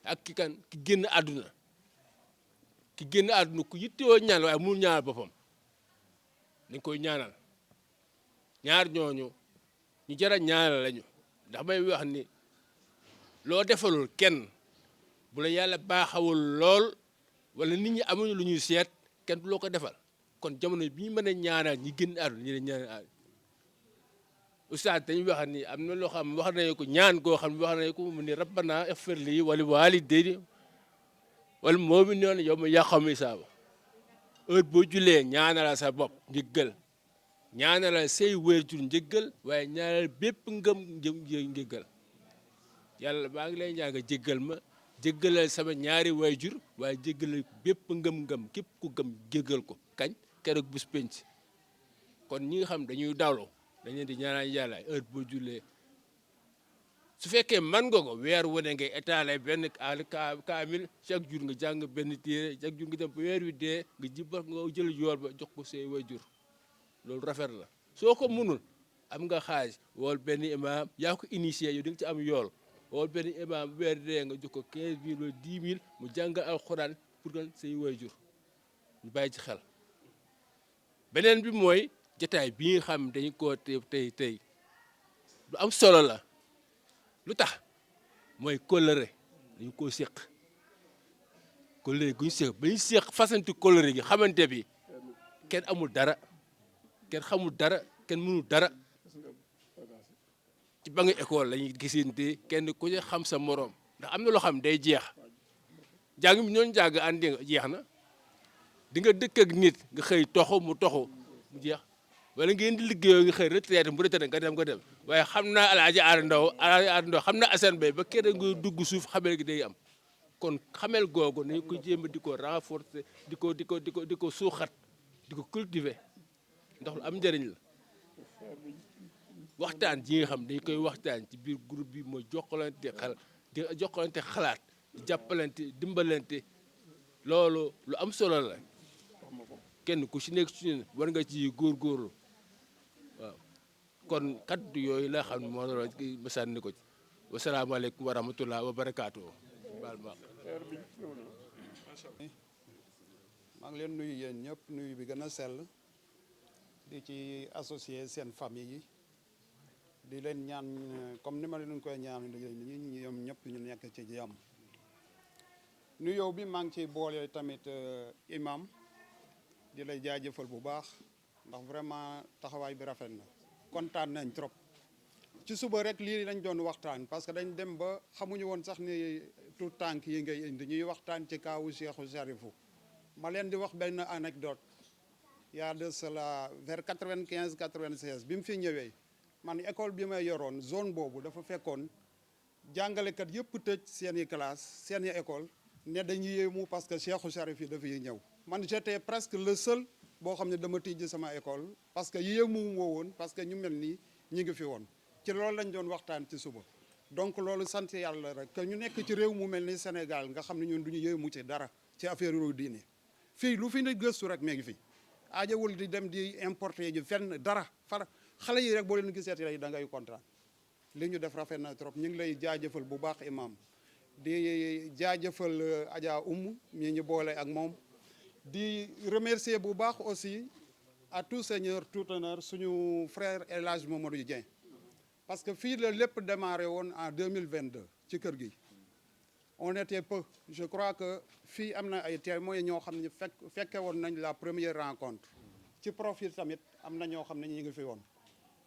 ak ki génn àdduna ku yittewoo ñaan waaye mënu ñaanal boppam dañ koy ñaanal ñaar ñooñu ñu jara ñaanal lañu ndax may wax ni loo defalul kenn bu la yàlla baaxawul lool wala nit ñi amuñu lu ñuy seet kenn du loo ko defal kon jamono bi ñu mën a ñaanal ñi génn àdduna ñi leen ñaanal oustaz dañuy wax ni am na loo xam wax nañu ko ñaan goo xam ne wax nañu ko mu ni rabbana ighfir li wa li walidayni wal mu'minina yawma yaqumu hisaab heure boo julee ñaanal sa bopp njëggal ñaanal say waajur njëggal waaye ñaanal bépp ngëm njëggal yàlla maa ngi lay ñaan nga jéggal ma jéggalal sama ñaari waajur waaye jéggalal bépp ngëm-ngëm képp ku gëm jéggal ko kañ keroog bés penc kon ñi nga xam dañuy dawlo dañ leen di ñaanal yàlla heure boo jullee su fekkee man nga ko weer wane ngay étaler benn kaamil chaque jour nga jàng benn téere chaque jour nga dem ba weer wi dee nga jibal nga jël yool ba jox ko say waajur loolu rafet la soo ko mënul am nga xaalis wool benn imam yaa ko initié yow di nga ci am yool wool benn imam weer dee nga jox ko 15 000 wala 10 000 mu jàngal alxuraan pour que say waajur ñu bàyyi ci xel beneen bi mooy jotaay bi nga xam dañu koo tey lu am solo la lu tax mooy kóllëre dañu koo séq kóllëre gu ñu séq ba ñu séq fasanti kóllëre gi xamante bi kenn amul dara kenn xamul dara kenn mënul dara ci ba nga école lañuy gisante kenn ku ci xam sa moroom ndax am na loo xam day jeex jàng bi ñooñu jàng àndi nga jeex na di nga dëkk ak nit nga xëy toxu mu jeex wala ngeen di liggéeyoo nga xëy retraité mu retraité nga dem waaye xam naa alaaji aar ndaw xam naa Assane Bay ba kenn nga dugg suuf xamel gi day am kon xamel googu nañ ko jéem a di ko renforcer di ko suuxat di ko cultiver ndax lu am njëriñ la waxtaan ji nga xam dañ koy waxtaan ci biir groupe bi mooy jokkalante xalaat di jàppalante dimbalante loolu lu am solo la kenn ku ci nekk ci ñun war nga ci góorgóorlu waaw kon kaddu yooyu la xam ne moo doon ma sànni ko ci wasalaamaaleykum wa rahmatullah wa barakaatu. maa ngi leen nuyu yéen ñëpp nuyu bi gën a sell di ci associé seen famille yi di leen ñaan comme ni ma leen koy ñaan ñi ñoom ñëpp ñu nekk ci jàmm nuyoo bi maa ngi ciy boole tamit imam di lay jaajëfal bu baax ndax vraiment taxawaay bi rafet na kontaan nañ trop ci suba rek lii lañ doon waxtaan parce que dañ dem ba xamuñu woon sax ni tout tànk yi ngay indi ñuy waxtaan ci kaawu Cheikhou Cherifou ma leen di wax benn anecdote y a de cela vers 95 96 bi mu fi ñëwee man école bi may yoroon zone boobu dafa fekkoon jàngalekat yëpp tëj seen i classe seen i école ne dañuy yéemu parce que Cheikhou Cherif yi dafay ñëw man j'étais presque le seul boo xam ne dama tijji sama école parce que yéemu woo woon parce que ñu mel nii ñi ngi fi woon ci loolu lañ doon waxtaan ci suba donc loolu sant yàlla rek que ñu nekk ci réew mu mel ni Sénégal nga xam ne ñun du ñu yéemu ci dara ci affaire yu diine fii lu fi ne gëstu rek mee ngi fi aajawul di dem di importer ji fenn dara fara xale yi rek boo leen gisee tey da ngay kontaan li ñu def rafet na trop ñu ngi lay jaajëfal bu baax imam di jaajëfal Adja mi ñu boole ak moom di remercier bu baax aussi à tout seigneur tout honneur suñu frère El Hadj Mamadou Dieng parce que fii la lépp démarré woon en 2022 ci kër gi on était peu je crois que fii am na ay témoins ñoo xam ne fekke woon nañ la première rencontre ci profil tamit am na ñoo xam ne ñu ngi fi woon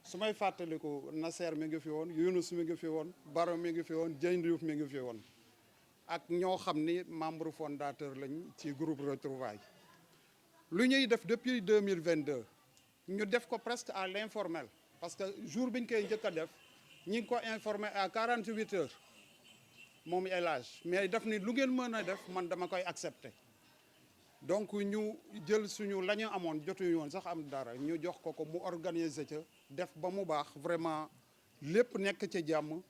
su may fàttaliku Nasser mi ngi fi woon Younus mi ngi fi woon Baro mi ngi fi woon Dieng Diouf mi ngi fi woon ak ñoo xam ni membre fondateur lañ ci groupe Retrouvailles lu ñuy def depuis 2022 ñu def ko presque à l'informel parce que jour bi ñu koy njëkk a def ñi ngi ko informé à 48 heures moom El Hadj mais daf ni lu ngeen mën a def man dama koy accepter donc ñu jël suñu la ñu amoon jotuñu woon sax am dara ñu jox ko mu organiser ca def ba mu baax vraiment lépp nekk ca jàmm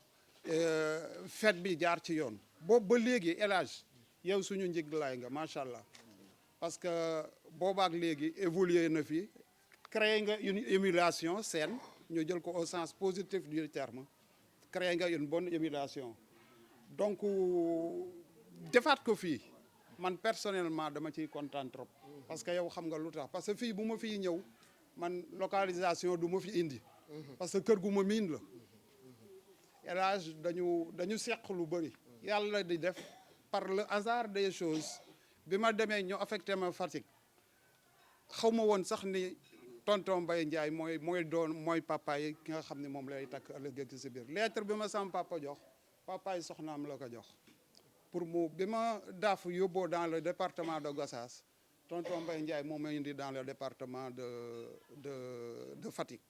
fête bi jaar ci yoon. boobu ba léegi El Hadj yow suñu njiglaay nga macha allah parce que boobaak léegi évolué na fi créé nga une émulation saine ñu jël ko au sens positif du terme créé nga une bonne émulation donc defaat ko fii man personnellement dama ciy kontaan trop parce que yow xam nga lu tax parce que fii bu ma fiy ñëw man localisation du ma fi indi parce que kër gu ma miin la El Hadj dañu seq lu bëri yàlla di def par le hasard des choses bi ma demee ñu affecté ma Fatick xaw ma woon sax ni tonton Mbaye Ndiaye mooy papa yi ki nga xam ne moom lay takk ëllëg ci si biir lettre bi ma sama papa jox papa yi soxnaam la ko jox pour mu bi ma daaf yóbboo dans le département de Gossas tonton Mbaye Ndiaye moom ma indi dans le département de Fatick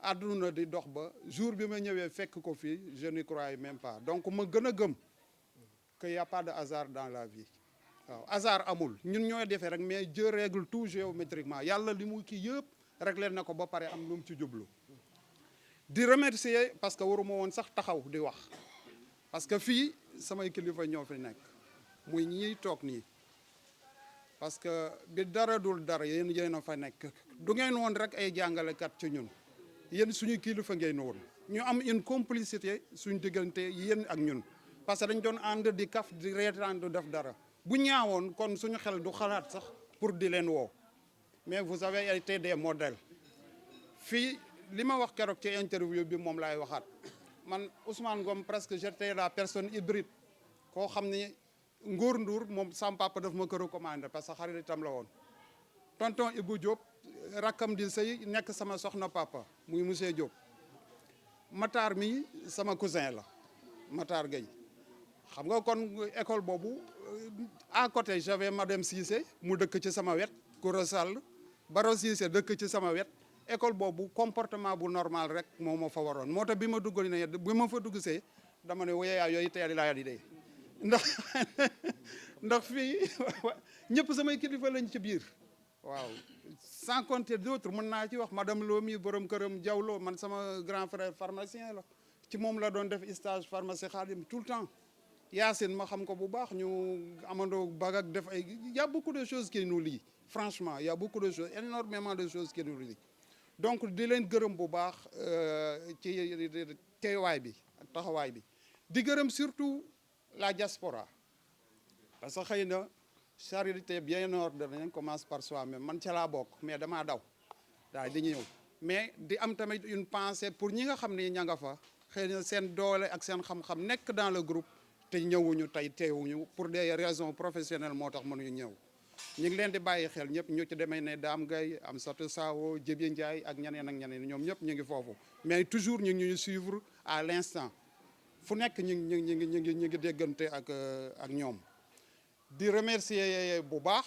àdduna di dox ba jour bi ma ñëwee fekk ko fii je n'y croyais même pas donc ma gën a gëm que y a pas de hasard dans la vie waaw hasard amul ñun ñooy defee rek mais Dieu règle tout géométriquement yàlla li mu kii yëpp réglé na ko ba pare am lu mu ci jublu di remercier parce que waruma woon sax taxaw di wax parce que fii samay kilifa ñoo fi nekk muy ñiy toog nii parce que bi dara dul dara yéen a fa nekk du ngeen woon rek ay jàngalekat ci ñun yéen suñu kilifa ngeen woon ñu am une complicité suñu diggante yéen ak ñun parce que dañ doon ànd di kaf di reetaan du def dara bu ñaawoon kon suñu xel du xalaat sax pour di leen woo mais vous avez été des modèles fii li ma wax keroog ci interview bi moom laay waxaat man Ousmane Ngom presque j'étais la personne hybride koo xam ni Ngor Ndour moom sam papa daf ma ko recommandé parce que xaritam la woon tonton Ibou Diop rakkam di sëy nekk sama soxna papa muy monsieur Diop Matar mi sama cousin la Matar Gueye xam nga kon école boobu à côté j'avais madame Cissé mu dëkk ci sama wet Koura Sall Baro Cissé dëkk ci sama wet école boobu comportement bu normal rek moo ma fa waroon moo tax bi ma duggal ne bi ma fa dugg see dama ne woyeyaa yooyu teel laa di dee ndax fii ñëpp samay kilifa lañ ci biir waaw sans compter d'autres mën naa ci wax madame Lo mi borom këram Diawlo man sama grand frère pharmacien la ci moom la doon def stage pharmacie Khadim tout le temps Yacine ma xam ko bu baax ñu amandoo bag ak def ay y a beaucoup de choses qui nous lient franchement y a beaucoup de choses énormément de choses qui nous lient donc di leen gërëm bu baax ci teewaay bi ak taxawaay bi di gërëm surtout la diaspora parce que xëy na charité bien ordonnée nañ commence par soi-même man ca laa bokk mais damaa daw daal di ñëw mais di am tamit une pensée pour ñi nga xam ne ña nga fa xëy na seen doole ak seen xam-xam nekk dans le groupe te ñëwuñu tey teewuñu pour des raisons professionnelles moo tax mënuñu ñëw ñu ngi leen di bàyyi xel ñëpp ñu ci demee ne Dame Gueye Amsatou Sawo Djibi Ndiaye ak ñeneen ñoom ñëpp ñu ngi foofu mais toujours ñu ngi ñuy suivre à l'instant fu nekk ñu ngi déggante ak ñoom di remercier bu baax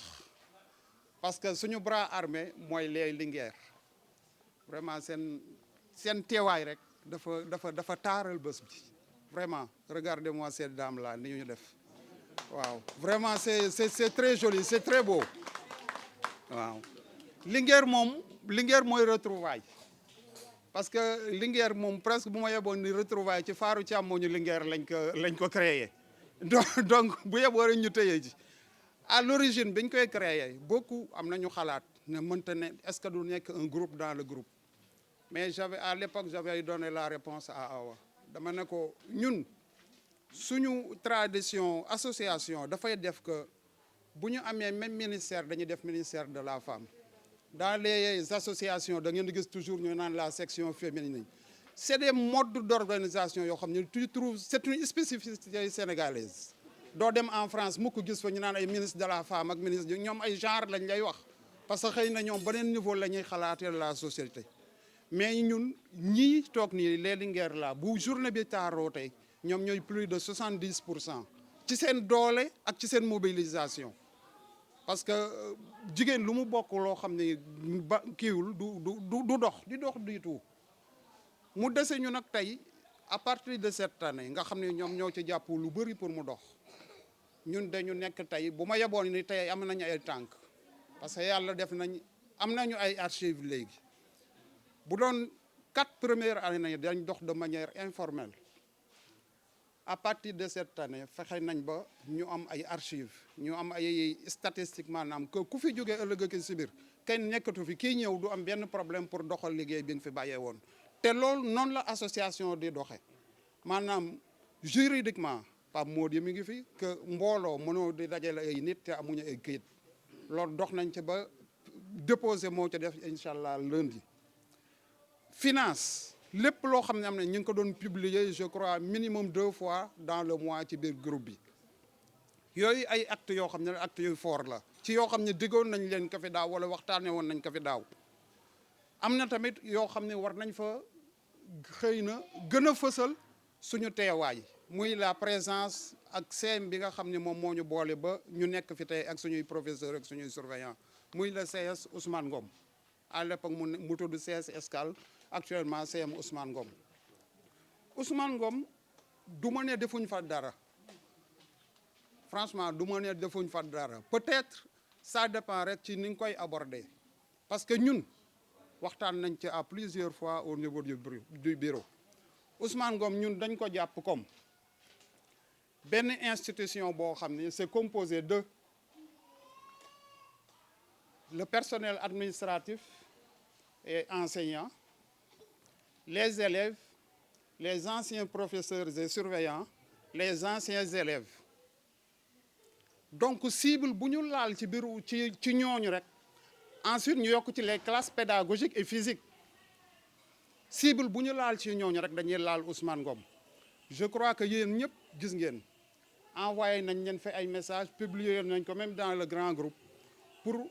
parce que suñu bras armé mooy les Linguère vraiment seen teewaay rek dafa taaral bés bi vraiment regardez-moi cette dame là ni ñu def waaw vraiment c'est très joli c'est très beau waaw Linguère mooy retrouvaille parce que Linguère moom presque bu ma yeboon ni retrouvaille ci faaru càmmoñu Linguère lañ ko créé donc bu yeboo rek ñu tëyee ji à l'origine biñ koy créé beaucoup am nañu xalaat ne mënta ne est-ce que du nekk un groupe dans le groupe mais à l'époque j'avais donné la réponse à Awa dama ne ko ñun suñu tradition association dafay def que bu ñu amee même ministère dañuy def ministère de la femme dans les associations da ngeen di gis toujours ñu naan la section féminine c'est des modes d'organisation yoo xam ne tu trouves c'est une spécificité sénégalaise doo dem en France mu ko gis fa ñu naan ay ministre de la femme ak ministre ñoom ay genre lañ lay wax parce que xëy na ñoom beneen niveau la ñuy xalaatee la société mais ñun ñii toog nii les Linguère la bu journée bi taaroo tey ñoom ñooy plus de 70% ci seen doole ak ci seen mobilisation parce que jigéen lu mu bokk loo xam ne ba kiiwul du dox di dox du tout mu dese ñu nag tey à partir de cette année nga xam ne ñoom ñoo ci jàpp lu bëri pour mu dox ñun dañu nekk tey bu ma yeboon ni tey am nañu ay tànk parce que yàlla def nañ am nañu ay archives léegi bu doon 4 premières années dañ dox de manière informelle à partir de cette année fexe nañ ba ñu am ay archives ñu am ay statistiques maanaam que ku fi jógee ëllëg ak si biir kenn nekkatu fi kii ñëw du am benn problème pour doxal liggéey bi nga fi bàyyee woon te loolu noonu la association di doxe maanaam juridiquement Pape Mody mi ngi fi que mbooloo mënoo di dajale ay nit te amuñu ay këyit loolu dox nañ ci ba déposé moo ci def incha allah lundi. Finance lépp loo xam ne am na ñu ngi ko doon publier je crois minimum 2 fois dans le mois ci biir groupe bi yooyu ay actes yoo xam ne actes yu fort la ci yoo xam ne diggoon nañ leen ko fi daaw wala waxtaanee woon nañ ko fi daaw am na tamit yoo xam ne war nañ fa xëy na gën a fësal suñu teewaay muy la présence ak CM bi nga xam ne moom moo ñu boole ba ñu nekk fi tey ak suñuy professeur ak suñuy surveillant muy le CS Ousmane Ngom à l'époque mu tudd CS Escale actuellement CM Ousmane Ngom Ousmane Ngom du ma ne defuñ fa dara franchement du ma ne defuñ fa dara peut-être ça dépend rek ci ni nga koy aborder parce que ñun waxtaan nañ ci à plusieurs fois au niveau du bureau Ousmane Ngom ñun dañ ko jàpp comme benn institution boo xam ne c'est composé de le personnel administratif et enseignant, les élèves, les anciens professeurs et surveillants, les anciens élèves. Donc cible bu ñu laal ci biir ci ñooñu rek ensuite ñu yokk ci les classes pédagogiques et physiques cible bu ñu laal ci ñooñu rek dañuy laal Ousmane Ngom je crois que yéen ñëpp gis ngeen envoyé nañ leen fi ay messages publié nañ ko même dans le grand groupe pour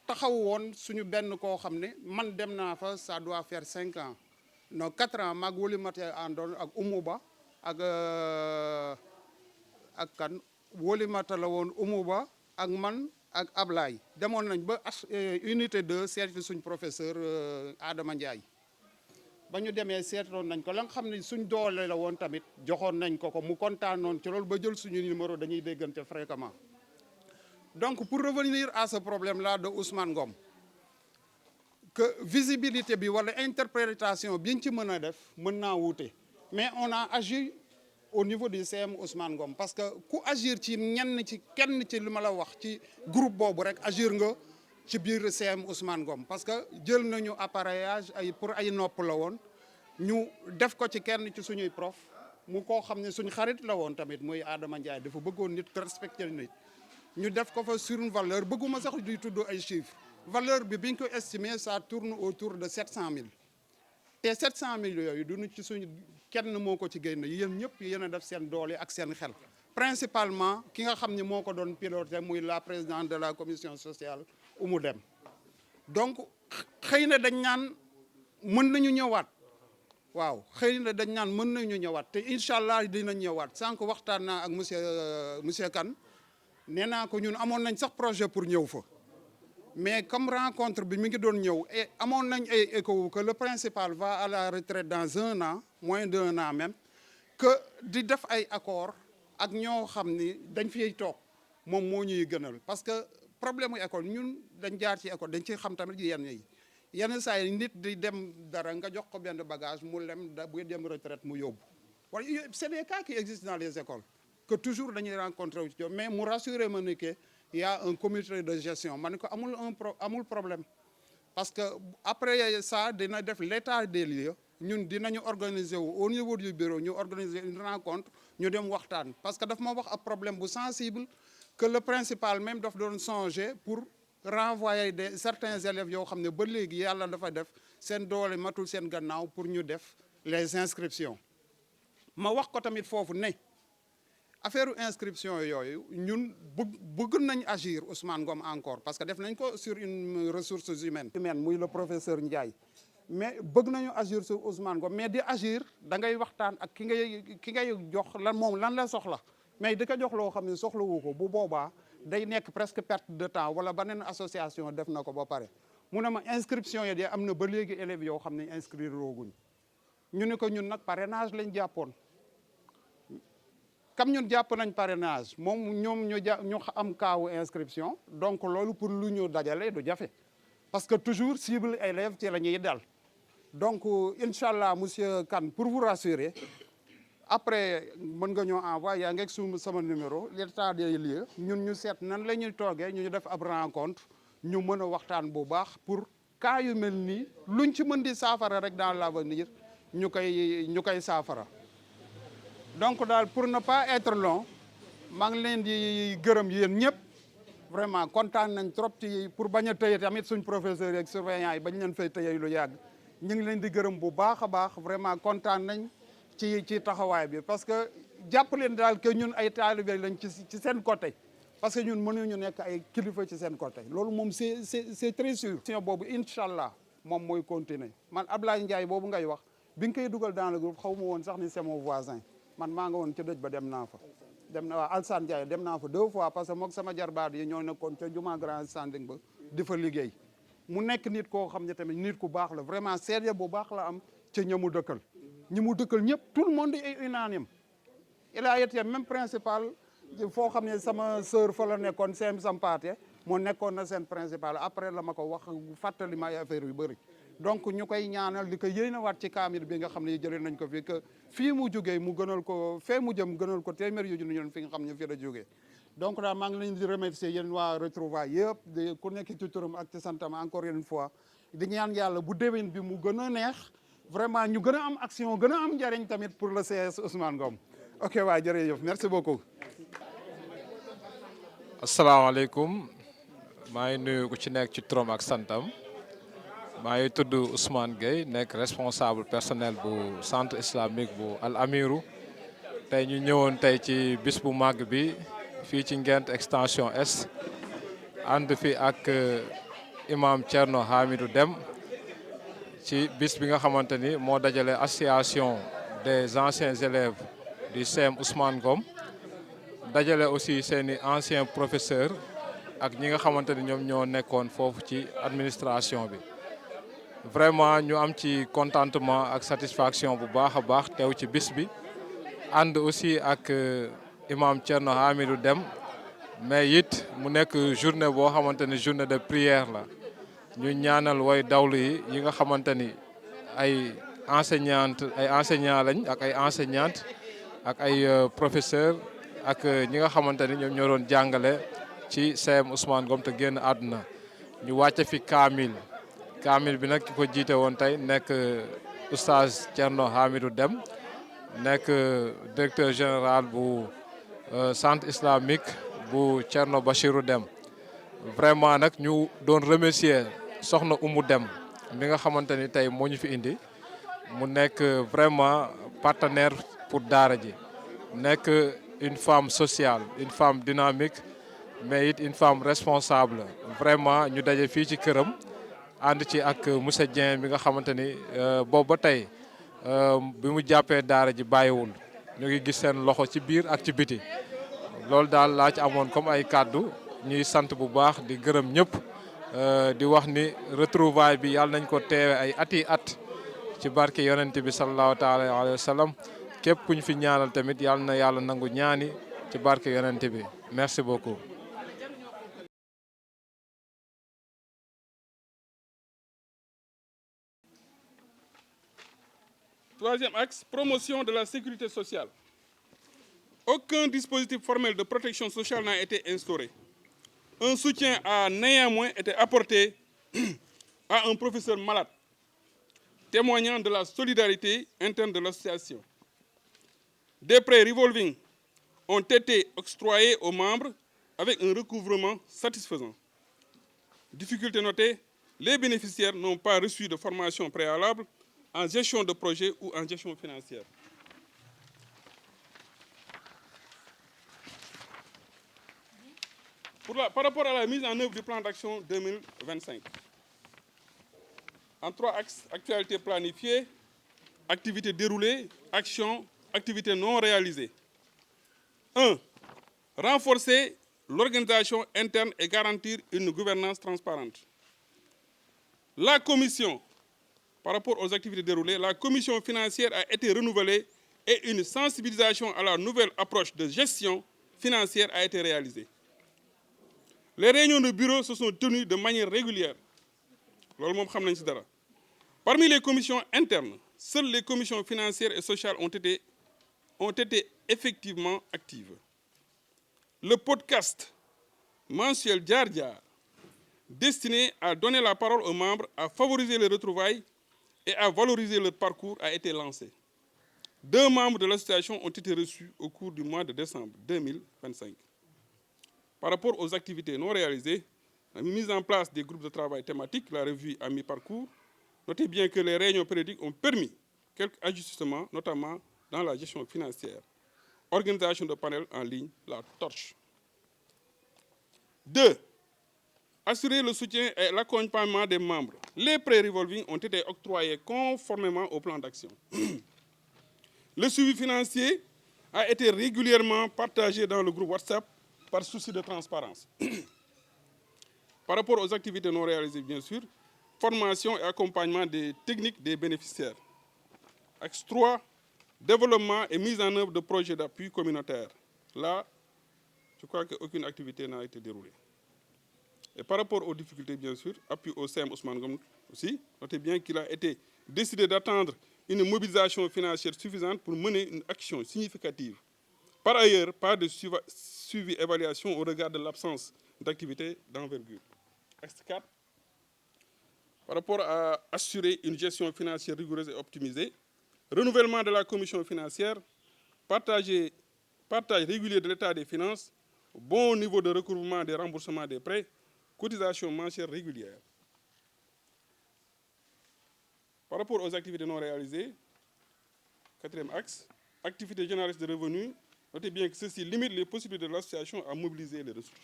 taxaw woon suñu benn koo xam ne man dem naa fa ça doit faire 5 ans non 4 ans maag woli mate àndoon ak Umuba ak kan woli mata la woon Umuba ak man ak Ablaye demoon nañ ba unité 2 seeti suñ professeur Adama Ndiaye ba ñu demee seetoon nañ ko la nga xam ne suñ doole la woon tamit joxoon nañ ko mu kontaanoon ci loolu ba jël suñu numéro dañuy déggante fréquemment donc pour revenir à ce problème-là de Ousmane Ngom que visibilité bi wala interprétation bi ñu ci mën a def mën naa wuute mais on a agi au niveau du CM Ousmane Ngom parce que ku agir ci ñenn ci kenn ci li ma la wax ci groupe boobu rek agir nga ci biir CM Ousmane Ngom parce que jël nañu appareillage ay pour ay nopp la woon ñu def ko ci kenn ci suñuy prof mu koo xam ne suñ xarit la woon tamit muy Adama Ndiaye dafa bëggoon nit respecté nit ñu def ko fa sur une valeur bëgguma sax di tudd ay chiffres valeur bi biñ ko estimé ça tourne autour de 700 000 te 700 000 yooyu du ci suñu kenn moo ko ci génn yéen ñëpp yéen a def seen doole ak seen xel principalement ki nga xam ne moo ko doon piloté muy la présidente de la commission sociale Oumou Dem donc xëy na dañ naan mën nañu ñëwaat waaw xëy na dañ naan mën nañu ñëwaat te incha allah dinañ ñëwaat sànq waxtaan naa ak monsieur Kane nee naa ko ñun amoon nañ sax projet pour ñëw fa mais comme rencontre bi mi ngi doon ñëw et amoon nañ ay écho que le principal va à la retraite dans 1 an moins d'1 an même que di def ay accord ak ñoo xam ni dañ fiy toog moom moo ñuy gënal parce que problème mu école ñun dañ jaar ci école dañ ci xam tamit yenn saa yi nit di dem dara nga jox ko benn bagage mu lem buy dem retraite mu yóbbu wala c'est des cas qui existent dans les écoles que toujours dañuy rencontrer wu ci mais mu rassurer ma ni que y a un comité de gestion ma ne ko amul problème parce que après ça dina def l'état des lieux ñun dinañu organiser wu au niveau du bureau ñu organiser une rencontre ñu dem waxtaan parce que daf ma wax ab problème bu sensible que le principal même daf doon songer pour renvoyer certains élèves yoo xam ne ba léegi yàlla dafa def seen doole matul seen gannaaw pour ñu def les inscriptions ma wax ko tamit foofu ne affaire inscription yooyu ñun bëgg nañ agir Ousmane Ngom encore parce que def nañ ko sur une ressource humaine muy le professeur Ndiaye mais bëgg nañu agir sur Ousmane Ngom mais di agir da ngay waxtaan ak ki ngay jox lan la soxla mais di ko jox loo xam ne soxlawu ko bu boobaa day nekk presque perte de temps wala beneen association def na ko ba pare mu ne ma inscription yi de am na ba léegi élèves yoo xam ne inscrire looguñ ñu ni ko ñun nag parrainage lañ jàppoon comme ñun jàpp nañ parrainage moom ñoom ñu am kaawu inscription donc loolu pour lu ñu dajale du jafe parce que toujours cible élève ci la ñuy dal donc incha allah monsieur Kane pour vous rassurer après mën nga ñoo envoyer yaa ngeeg sama numéro l'état des lieux ñun ñu seet nan la ñuy toogee ñu def ab rencontre ñu mën a waxtaan bu baax pour cas yu mel nii luñ ci mën di saafara rek dans l'avenir ñu koy saafara donc daal pour ne pas être long maa ngi leen di gërëm yéen ñëpp vraiment kontaan nañ trop ci pour bañ a tëye tamit suñ professeurs yeeg surveillants yi bañ leen fay tëye lu yàgg ñu ngi leen di gërëm bu baax a baax vraiment kontaan nañ ci taxawaay bi parce que jàpp leen daal que ñun ay taalibe lañ ci seen côté parce que ñun mënuñu nekk ay kilifa ci seen côté loolu moom c'est très sûr. sion boobu incha allah moom mooy continuer man Ablaye Ndiaye boobu ngay wax bi nga koy dugal dans le groupe xaw ma woon sax ni c'est mon voisin man maa nga woon ca dëj ba dem naa fa waaw Alsane Ndiaye dem naa fa 2 fois parce que mook sama jarbaat yi ñoo nekkoon ca juma grand standing ba di fa liggéey mu nekk nit koo xam ne tamit nit ku baax la vraiment seede bu baax la am ca ñi mu dëkkal ñëpp tout le monde est unanime il a été même principal foo xam ne sama sœur fa la nekkoon sem sampaate moo nekkoon na seen principal après la ma ko wax fàttali ma ay affaire yu bëri donc ñu koy ñaanal di ko yéene waat ci kaamil bi nga xam ne jëlee nañ ko fii que fii mu jógee mu gënal ko fee mu jëm gënal ko téeméer yu ñu fi nga xam ne fii la jógee donc daal maa ngi leen di remercier yéen waa Retrouvailles yëpp di ku nekk ci turam ak ci santam encore une fois di ñaan yàlla bu déwén bi mu gën a neex vraiment ñu gën a am action gën a am njariñ tamit pour le CS Ousmane Ngom ok waay jërëjëf merci beaucoup. asalaamaaleykum maa ngi nuyu ku ci nekk ci turam ak santam maa ngi tudd Ousmane Gueye nekk responsable personnel bu centre islamique bu Al Amirou tey ñu ñëwoon tey ci bis bu màgg bi fii ci Ngent extension est ànd fi ak imam Thierno Hamidou Deme ci bis bi nga xamante ni moo dajale association des anciens élèves du CEM Ousmane Ngom dajale aussi seeni anciens professeurs ak ñi nga xamante ni ñoom ñoo nekkoon foofu ci administration bi vraiment ñu am ci contentement ak satisfaction bu baax a baax teew ci bis bi ànd aussi ak imam Thierno Hamidou Deme mais it mu nekk journée boo xamante ni journée de prière la ñu ñaanal way dawlu yi nga xamante ni ay enseignants lañ ak ay enseignantes ak ay professeurs ak ñi nga xamante ni ñoom ñoo doon jàngale ci CEM Ousmane Ngom te génn àdduna ñu wàcce fi kaamil bi nag ki ko jiite woon tey nekk oustaz Thierno Hamidou Deme nekk directeur général bu centre islamique bu Thierno Bachirou Deme vraiment nag ñu doon remercier soxna Oumou Deme mi nga xamante ni tey moo ñu fi indi mu nekk vraiment partenaire pour daara ji nekk une femme sociale une femme dynamique mais it une femme responsable vraiment ñu daje fii ci këram ànd ci ak monsieur Dieng bi nga xamante ni boobu ba tey bi mu jàppee daara ji bàyyiwul ñu ngi gis seen loxo ci biir ak ci biti loolu daal laa ci amoon comme ay kàddu ñuy sant bu baax di gërëm ñëpp di wax ni retrouvaille bi yàlla nañ ko teewe ay ati at ci barke yonent bi sallallahu taala alayhi wa sallam képp ku ñu fi ñaanal tamit yàlla na yàlla nangu ñaani ci barke yonent bi merci beaucoup. Troisième axe, promotion de la sécurité sociale. Aucun dispositif formel de protection sociale n'a été instauré. Un soutien a néanmoins été apporté à un professeur malade, témoignant de la solidarité interne de l'association. Des prêts revolving ont été octroyés aux membres avec un recouvrement satisfaisant. Difficulté notée, les bénéficiaires n'ont pas reçu de formation préalable en gestion de projet ou en gestion financière. Par rapport à la mise en œuvre du plan d'action 2025, en 3 axes, actualités planifiées, activités déroulées, actions, activités non réalisées. 1. Renforcer l'organisation interne et garantir une gouvernance transparente. La commission par rapport aux activités déroulées, la commission financière a été renouvelée et une sensibilisation à la nouvelle approche de gestion financière a été réalisée. Les réunions de bureau se sont tenues de manière régulière. Parmi les commissions internes, seules les commissions financières et sociales ont été effectivement actives. Le podcast mensuel Djar Djar, destiné à donner la parole aux membres, à favoriser les retrouvailles et à valoriser leur parcours, a été lancé. 2 membres de l'association ont été reçus au cours du mois de décembre 2025. Par rapport aux activités non réalisées, la mise en place des groupes de travail thématiques, la revue à mi-parcours, notez bien que les réunions périodiques ont permis quelques ajustements, notamment dans la gestion financière. Organisation de panels en ligne, la torche. 2. Assurer le soutien et l'accompagnement des membres. Les prêts revolving ont été octroyés conformément au plan d'action. Le suivi financier a été régulièrement partagé dans le groupe WhatsApp par souci de transparence. Par rapport aux activités non réalisées, bien sûr, formation et accompagnement des techniques des bénéficiaires. Axe 3, développement et mise en œuvre de projets d'appui communautaire. Là, je crois qu'aucune activité n'a été déroulée. Et par rapport aux difficultés, bien sûr, appui au CEM Ousmane Ngom aussi, notez bien qu'il a été décidé d'attendre une mobilisation financière suffisante pour mener une action significative. Par ailleurs, pas de suivi-évaluation au regard de l'absence d'activité d'envergure. Axe 4, par rapport à assurer une gestion financière rigoureuse et optimisée, renouvellement de la commission financière, partage régulier de l'état des finances, bon niveau de recouvrement des remboursements des prêts, cotisation mensuelle régulière. Par rapport aux activités non réalisées, 4e axe, activité généraliste de revenus, notez bien que ceci limite les possibilités de l'association à mobiliser les ressources.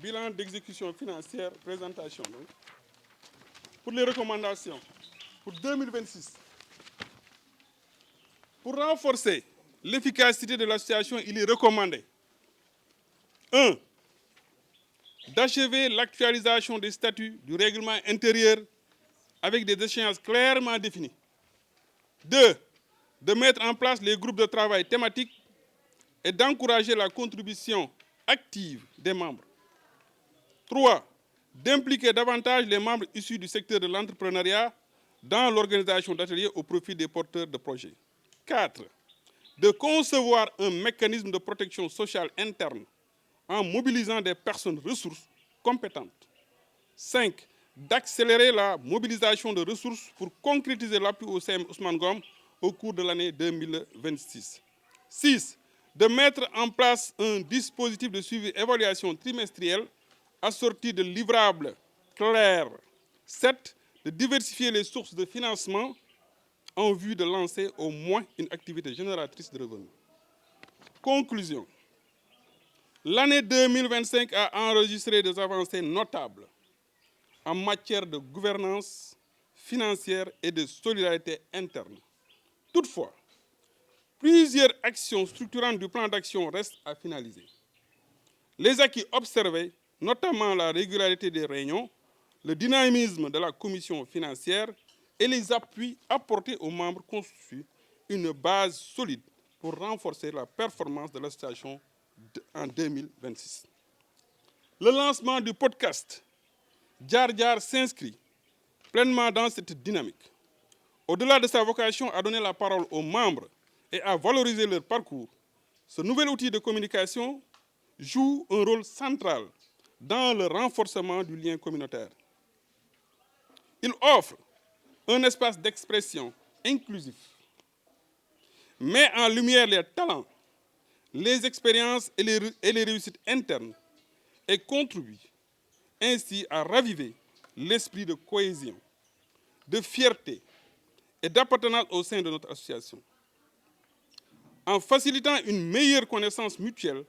Bilan d'exécution financière, présentation. Donc. Pour les recommandations, pour 2026, pour renforcer l'efficacité de l'association, il est recommandé 1. D'achever l'actualisation des statuts du règlement intérieur avec des échéances clairement définies. 2. De mettre en place les groupes de travail thématiques et d'encourager la contribution active des membres. 3. D'impliquer davantage les membres issus du secteur de l'entrepreneuriat dans l'organisation d'ateliers au profit des porteurs de projets. 4. De concevoir un mécanisme de protection sociale interne en mobilisant des personnes ressources compétentes. 5. D'accélérer la mobilisation de ressources pour concrétiser l'appui au CEM Ousmane Ngom au cours de l'année 2026. 6. De mettre en place un dispositif de suivi et évaluation trimestrielle assorti de livrables clairs. 7. De diversifier les sources de financement en vue de lancer au moins une activité génératrice de revenus. Conclusion. L'année 2025 a enregistré des avancées notables en matière de gouvernance financière et de solidarité interne. Toutefois, plusieurs actions structurantes du plan d'action restent à finaliser. Les acquis observés, notamment la régularité des réunions, le dynamisme de la commission financière et les appuis apportés aux membres constituent une base solide pour renforcer la performance de l'association en 2026. Le lancement du podcast Djar Djar s'inscrit pleinement dans cette dynamique. Au-delà de sa vocation à donner la parole aux membres et à valoriser leur parcours, ce nouvel outil de communication joue un rôle central dans le renforcement du lien communautaire. Il offre un espace d'expression inclusif, met en lumière les talents, les expériences et les réussites internes et contribue ainsi à raviver l'esprit de cohésion, de fierté et d'appartenance au sein de notre association. En facilitant une meilleure connaissance mutuelle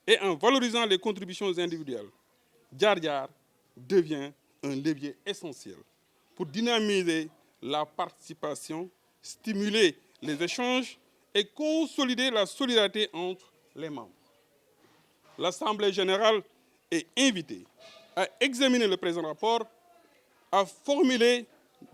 et en valorisant les contributions individuelles, Djar Djar devient un levier essentiel pour dynamiser la participation, stimuler les échanges et consolider la solidarité entre les membres. l'Assemblée générale est invitée à examiner le présent rapport, à formuler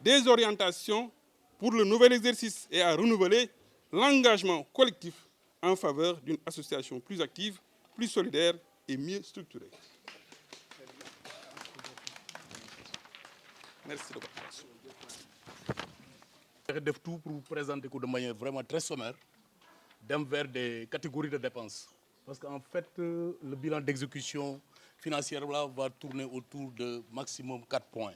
des orientations pour le nouvel exercice et à renouveler l'engagement collectif en faveur d'une association plus active, plus solidaire et mieux structurée. Merci de votre attention. Je vais tout pour vous présenter de manière vraiment très sommaire, vers des catégories de dépenses. Parce qu'en fait, le bilan d'exécution financière là, va tourner autour de maximum 4 points.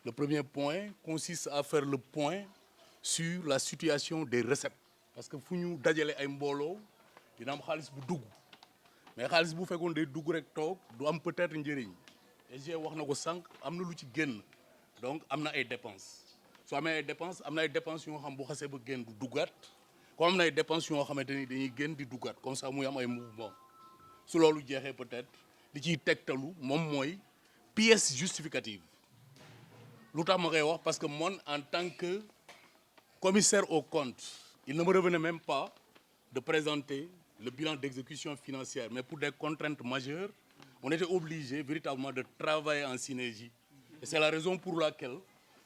Le premier point consiste à faire le point sur la situation des recettes. Parce que si nous avons un mbolo, il y a un xaalis bu dugg. Mais xaalis bu fekkoon day dugg rek toog du am peut-être njëriñ. Et j'ai wax na ko sànq am na lu ci génn. Donc am na ay dépenses. Soo amee ay dépenses am na ay dépenses yoo xam bu xasee ba génn du duggaat. Comme am na ay dépenses yoo xamante ni dañuy génn di duggaat comme ça muy am ay mouvement. Su loolu jeexee peut-être li ciy tegtalu moom mooy pièce justificative. Lu tax ma koy wax parce que moi en tant que commissaire aux comptes, il ne me revenait même pas de présenter le bilan d'exécution financière. Mais pour des contraintes majeures, on était obligé véritablement de travailler en synergie. Et c'est la raison pour laquelle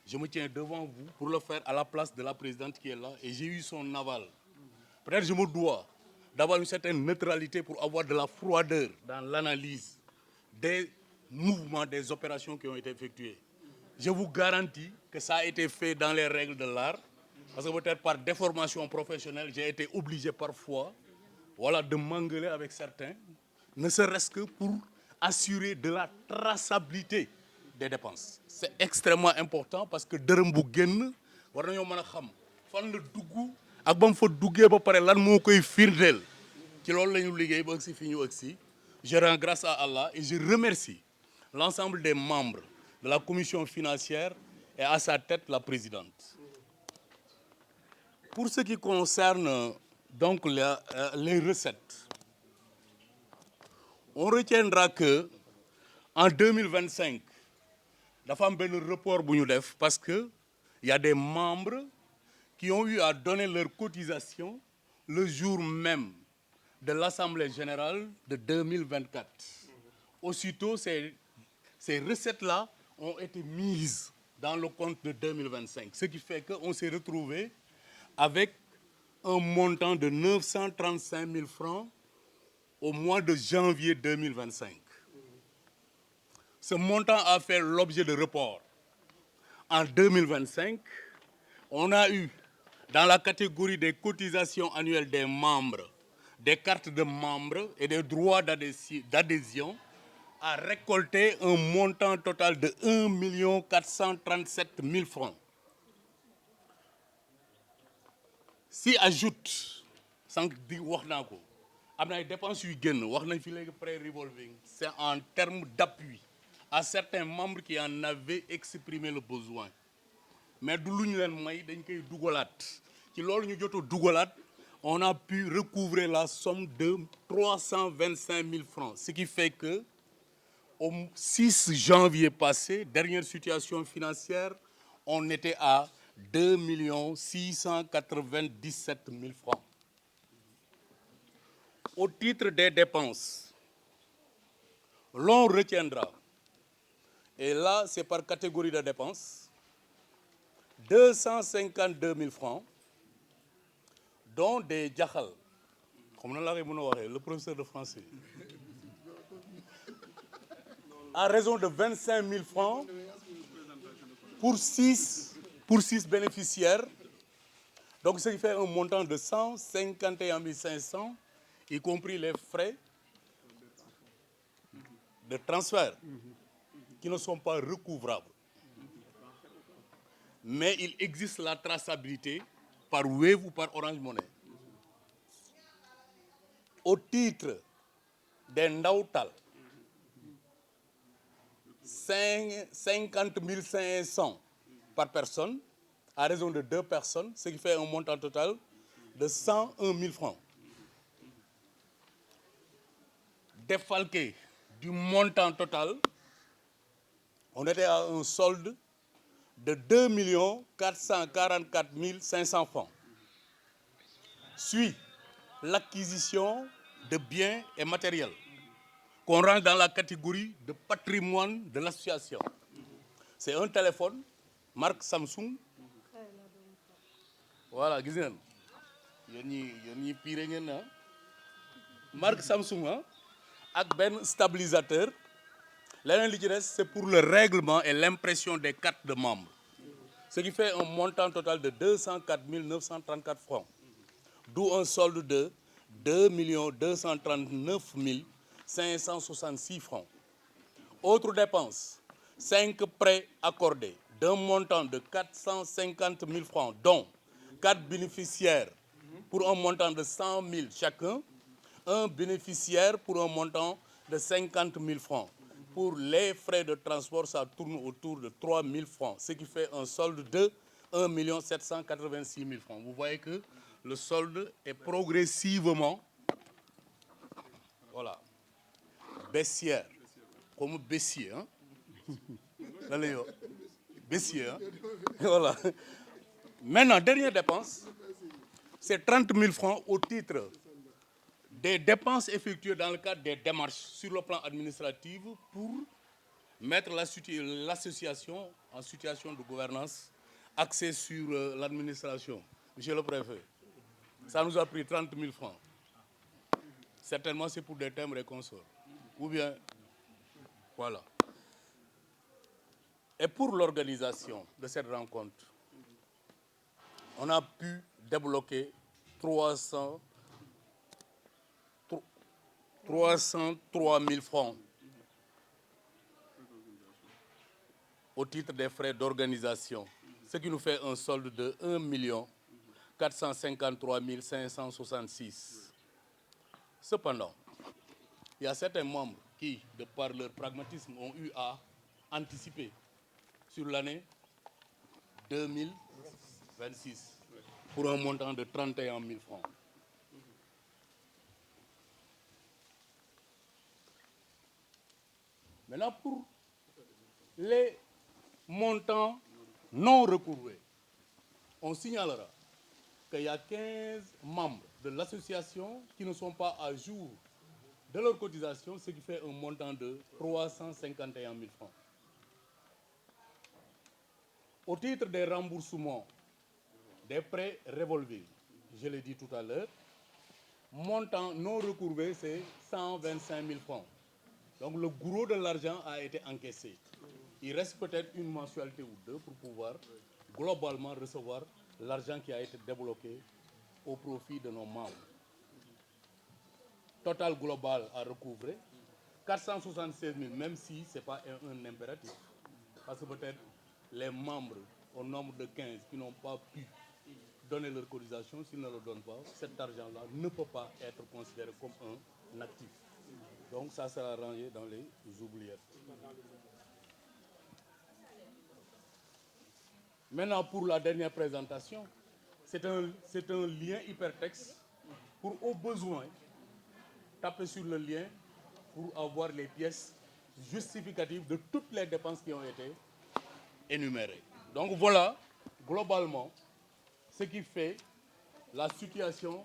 je me tiens devant vous pour le faire à la place de la présidente qui est là. Et j'ai eu son aval. Peut-être que je me dois d'avoir une certaine neutralité pour avoir de la froideur dans l'analyse des mouvements, des opérations qui ont été effectuées. Je vous garantis que ça a été fait dans les règles de l'art. Parce que peut-être par déformation professionnelle, j'ai été obligé parfois de m'engueuler avec certains, ne serait-ce que pour assurer de la traçabilité des dépenses. C'est extrêmement important parce que dërëm bu génn war nañoo mën a xam fan la dugg ak ba mu fa duggee ba pare lan moo koy firndeel ci loolu la ñu liggéey ba agsi fi ñu agsi. Je rends grâce à Allah et je remercie l'ensemble des membres de la commission financière et à sa tête la présidente. Pour ce qui concerne donc les recettes, on retiendra que en 2025, la femme a un report parce qu'il y a des membres qui ont eu à donner leur cotisation le jour même de l'Assemblée générale de 2024. Aussitôt, ces recettes-là ont été mises dans le compte de 2025, ce qui fait qu'on s'est retrouvé avec un montant de 935 000 francs au mois de janvier 2025. Ce montant a fait l'objet de report. En 2025, on a eu, dans la catégorie des cotisations annuelles des membres, des cartes de membres et des droits d'adhésion, à récolter un montant total de 1 437 000 francs. Si ajoute, sans dire Wahnako, les dépenses pré-revolving, c'est en termes d'appui à certains membres qui en avaient exprimé le besoin. Mais on a pu recouvrer la somme de 325 000 francs, ce qui fait que au 6 janvier passé, dernière situation financière, on était à 2 697 000 francs. Au titre des dépenses, l'on retiendra, et là c'est par catégorie de dépenses, 252 000 francs, dont des djakhal, comme le professeur de français, à raison de 25 000 francs pour 6 bénéficiaires. Donc, ce qui fait un montant de 151 500, y compris les frais de transfert qui ne sont pas recouvrables. Mais il existe la traçabilité par Wave ou par Orange Money. Au titre des Ndautal, 50 500 par personne, à raison de 2 personnes, ce qui fait un montant total de 101 000 francs. Défalqué du montant total, on était à un solde de 2 444 500 francs. Suit l'acquisition de biens et matériels. qu'on range dans la catégorie de patrimoine de l'association. C'est un téléphone, marque Samsung. Voilà, gis ngeen yéen ñi pire ngeen na marque Samsung ak benn stabilisateur. Leneen li ci des, c'est pour le règlement et l'impression des cartes de membres. Ce qui fait un montant total de 204 934 francs. D'où un solde de 2 239 566 francs. Autres dépenses, 5 prêts accordés d'un montant de 450 000 francs, dont 4 bénéficiaires pour un montant de 100 000 chacun, un bénéficiaire pour un montant de 50 000 francs. Pour les frais de transport, ça tourne autour de 3 000 francs, ce qui fait un solde de 1 786 000 francs. Vous voyez que le solde est progressivement, voilà, baissière, comme baissier, hein? Baissier, hein? Voilà. Maintenant, dernière dépense, c'est 30 000 francs au titre des dépenses effectuées dans le cadre des démarches sur le plan administratif pour mettre l'association en situation de gouvernance axée sur l'administration. Monsieur le préfet, ça nous a pris 30 000 francs. Certainement, c'est pour des timbres et consorts. Ou bien, voilà. Et pour l'organisation de cette rencontre, on a pu débloquer 303 000 francs au titre des frais d'organisation, ce qui nous fait un solde de 1 453 566. Cependant, il y a certains membres qui, de par leur pragmatisme, ont eu à anticiper sur l'année 2026 pour un montant de 31 000 francs. Maintenant, pour les montants non recouvrés, on signalera qu'il y a 15 membres de l'association qui ne sont pas à jour de leur cotisation, ce qui fait un montant de 351 000 francs. Au titre des remboursements des prêts revolvés, je l'ai dit tout à l'heure, montant non recouvré, c'est 125 000 francs. Donc le gros de l'argent a été encaissé. Il reste peut-être une mensualité ou deux pour pouvoir globalement recevoir l'argent qui a été débloqué au profit de nos membres. Total global à recouvrer, 476 000, même si ce n'est pas un impératif. Parce que peut-être les membres au nombre de 15 qui n'ont pas pu donner leur cotisation, s'ils ne le donnent pas, cet argent-là ne peut pas être considéré comme un actif. Donc ça sera rangé dans les oubliettes. Maintenant, pour la dernière présentation, c'est un lien hypertexte pour, au besoin, taper sur le lien pour avoir les pièces justificatives de toutes les dépenses qui ont été énumérées. Donc voilà, globalement, ce qui fait la situation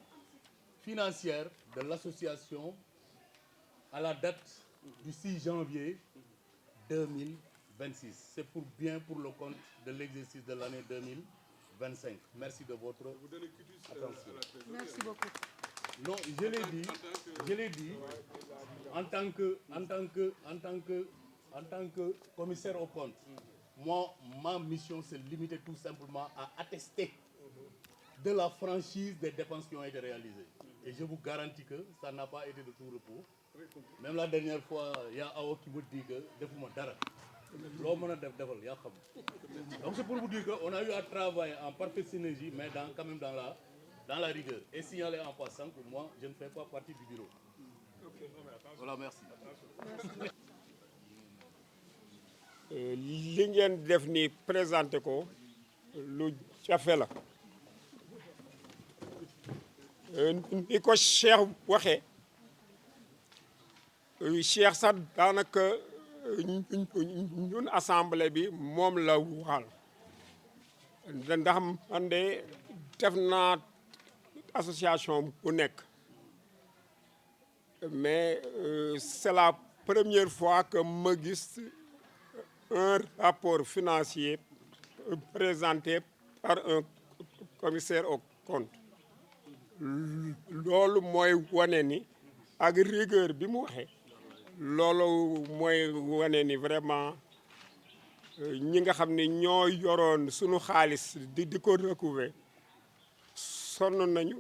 financière de l'association à la date du 6 janvier 2026. C'est pour le compte de l'exercice de l'année 2025. Merci de votre attention. Merci beaucoup. Non, je l'ai dit, en tant que commissaire au compte, moi, ma mission, c'est limiter tout simplement à attester de la franchise des dépenses qui ont été réalisées. Et je vous garantis que ça n'a pas été de tout repos. Même la dernière fois, il y a Awo qui me dit que defuma dara. Donc c'est pour vous dire qu'on a eu à travailler en parfaite synergie, mais quand même dans la rigueur. Et signaler en passant que moi, je ne fais pas partie du bureau. Voilà, merci. li ngeen def ni présenté ko lu jafe la ni ko Cheikh waxee Cheikh sax daanaka ñun assemblée bi moom la waxal ndax man de def naa association bu nekk mais c'est la première fois que ma gis un rapport financier présenté par un commissaire aux comptes loolu mooy wane ni ak rigueur bi mu waxee loolu mooy wane ni vraiment ñi nga xam ne ñoo yoroon sunu xaalis di ko recouvrer sonn nañu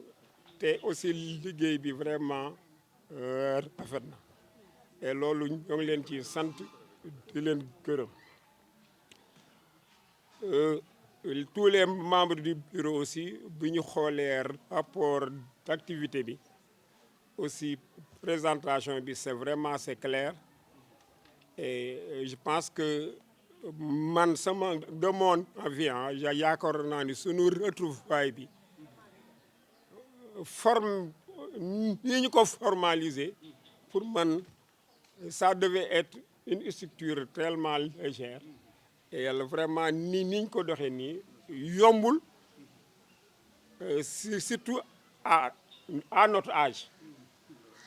te aussi liggéey bi vraiment rafet na et loolu ñoo ngi leen ci sant di leen gërëm tous les membres du bureau aussi bi ñu xoolee rapport d'activité bi aussi présentation bi c'est clair et je pense que man sama de mon avis yaakaar naa ni sunu retrouvaille bi forme yi ñu ko formaliser pour man ça devait être une structure tellement légère et yàlla vraiment niñ ko doxee nii yombul surtout à notre âge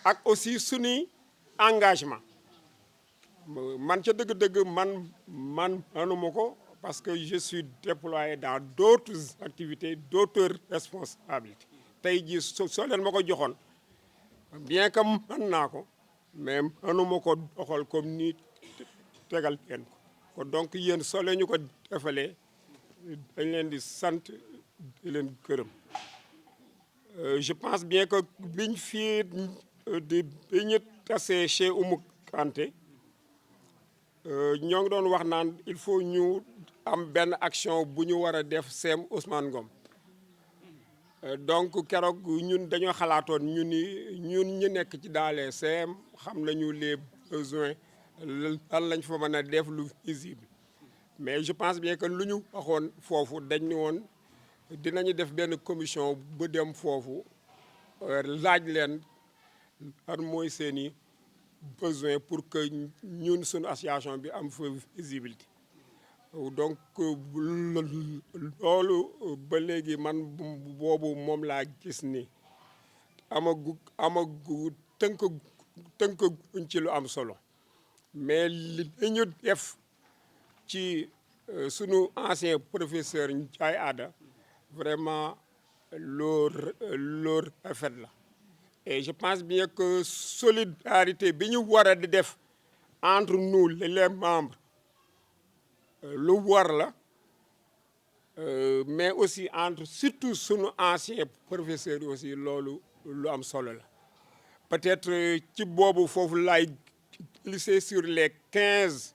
ak aussi suñuy engagement man ca dëgg-dëgg man manuma ko parce que je suis déployé dans d'autres activités d'autres responsabilités tey jii soo leen ma ko joxoon bien que mën naa ko mais manuma ko doxal comme ni tegal leen ko donc yéen soo leen ñu ko defalee dañ leen di sant di leen gërëm je pense bien que biñ fii bi ñu tasee chez Oumou Kanté ñoo ngi doon wax naan il faut ñu am benn action bu ñu war a def CEM Ousmane Ngom donc keroog ñun dañoo xalaatoon ñun ñu nekk ci dans les CEM xam nañu les besoins lan lañ fa mën a def lu visible mais je pense bien que lu ñu waxoon foofu dañ ni woon dinañu def benn commission bu dem foofu laaj leen lan mooy seeni besoin pour que ñun suñu association bi am fa visibilité donc loolu ba léegi man boobu moom laa gis ni amagu tënk ci lu am solo mais li ñu def ci sunu ancien professeur Ndiaye Ada vraiment loolu rafet la et je pense bien que solidarité bi ñu war a di def entre nous les membres lu war la mais aussi entre surtout sunu ancien professeur yi aussi loolu lu am solo la peut-être ci boobu foofu laay glisser sur les 15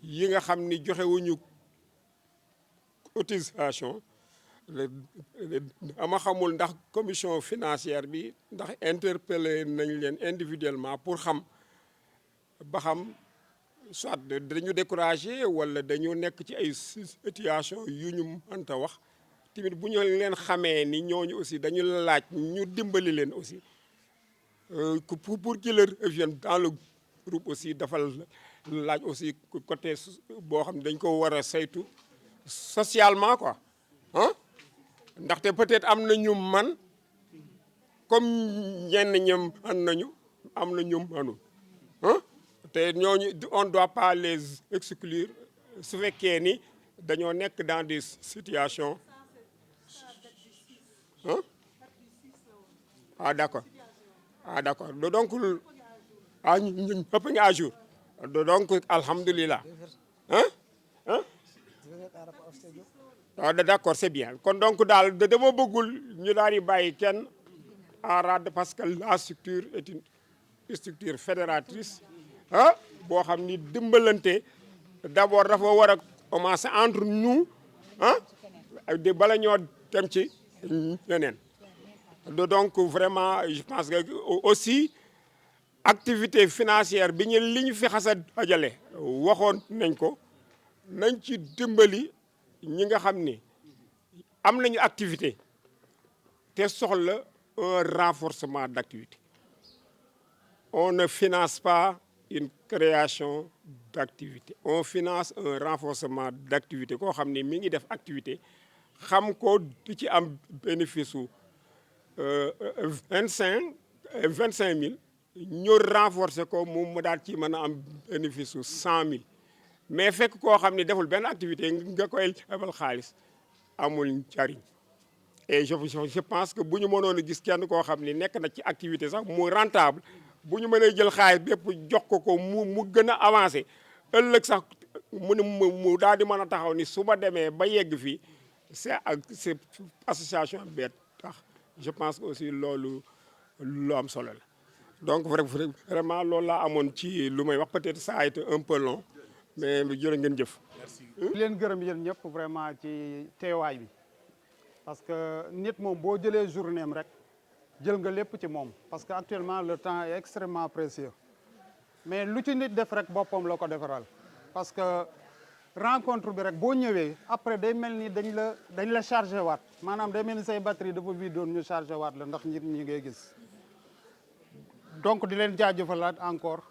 yi nga xam ni joxewuñu cotisation ama xamul ndax commission financière bi ndax interpellé nañ leen individuellement pour xam ba xam soit dañu découragé wala dañu nekk ci ay situation yu ñu mënta wax tamit bu ñu leen xamee ni ñooñu aussi dañu laaj ñu dimbali leen aussi pour qu'ils reviennent dans le groupe aussi dafa laaj aussi côté boo xam ne dañ ko war a saytu socialement quoi ndaxte peut-être am na ñu man comme ñenn ñoom am na ñu manul te ñooñu on doit pas les exclure su fekkee ni dañoo nekk dans des situations d'accord donc ñu ñëpp ngi à jour donc alhamdulilah d'accord c'est bien kon donc daal dama bëggul ñu daal di bàyyi kenn en rade parce que la structure est une structure fédératrice boo xam ni dimbalante d'abord dafa war a commencer entre nous de bala ñoo dem ci leneen donc vraiment je pense que aussi activité financière bi li ñu fi xasa dajale waxoon nañ ko nañ ci dimbali ñi nga xam ni am nañu activité te soxla un renforcement d'activité on ne finance pas une création d'activité on finance un renforcement d'activité koo xam ni mi ngi def activité xam ko di ci am bénéfice su 25 000 ñu renforcer ko moom mu daal ci mën a am bénéfice su 100 000 mais fekk koo xam ne deful benn activité nga koy lebal xaalis amul njariñ et je pense que bu ñu mënoon a gis kenn koo xam ni nekk na ci activité sax mu rentable bu ñu mënee jël xaalis bépp jox ko mu gën a avancé ëllëg sax mu daal di mën a taxaw ni su ma demee ba yegg fii c'est association bee tax je pense que aussi loolu lu am solo la donc vraiment loolu laa amoon ci lu may wax peut-être ça a été un peu long mais jërë ngeen jëf. merci. di leen gërëm yéen ñëpp vraiment ci teewaay bi parce que nit moom boo jëlee journée am rek jël nga lépp ci moom parce que actuellement le temps est extrêmement précieux mais lu ci nit def rek boppam la ko defaral parce que rencontre bi rek boo ñëwee après day mel ni dañ la chargé waat maanaam day mel ni say batterie dafa bii doon ñu chargé waat la ndax nit ñi ngay gis donc di leen jaajëfalaat encore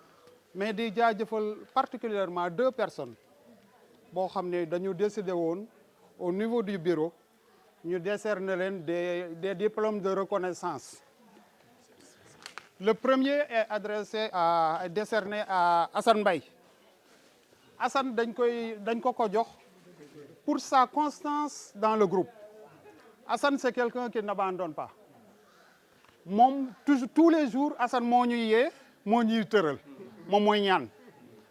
mais di jaajëfal particulièrement 2 personnes boo xam ne dañu décidé woon au niveau du bureau ñu décerner leen des diplômes de reconnaissance. Le premier est décerné à Assane Mbaye. Assane dañ ko jox pour sa constance dans le groupe. Assane c'est quelqu'un qui n'abandonne pas. Moom tous les jours Assane moo ñuy yee moo ñuy tëral moom mooy ñaan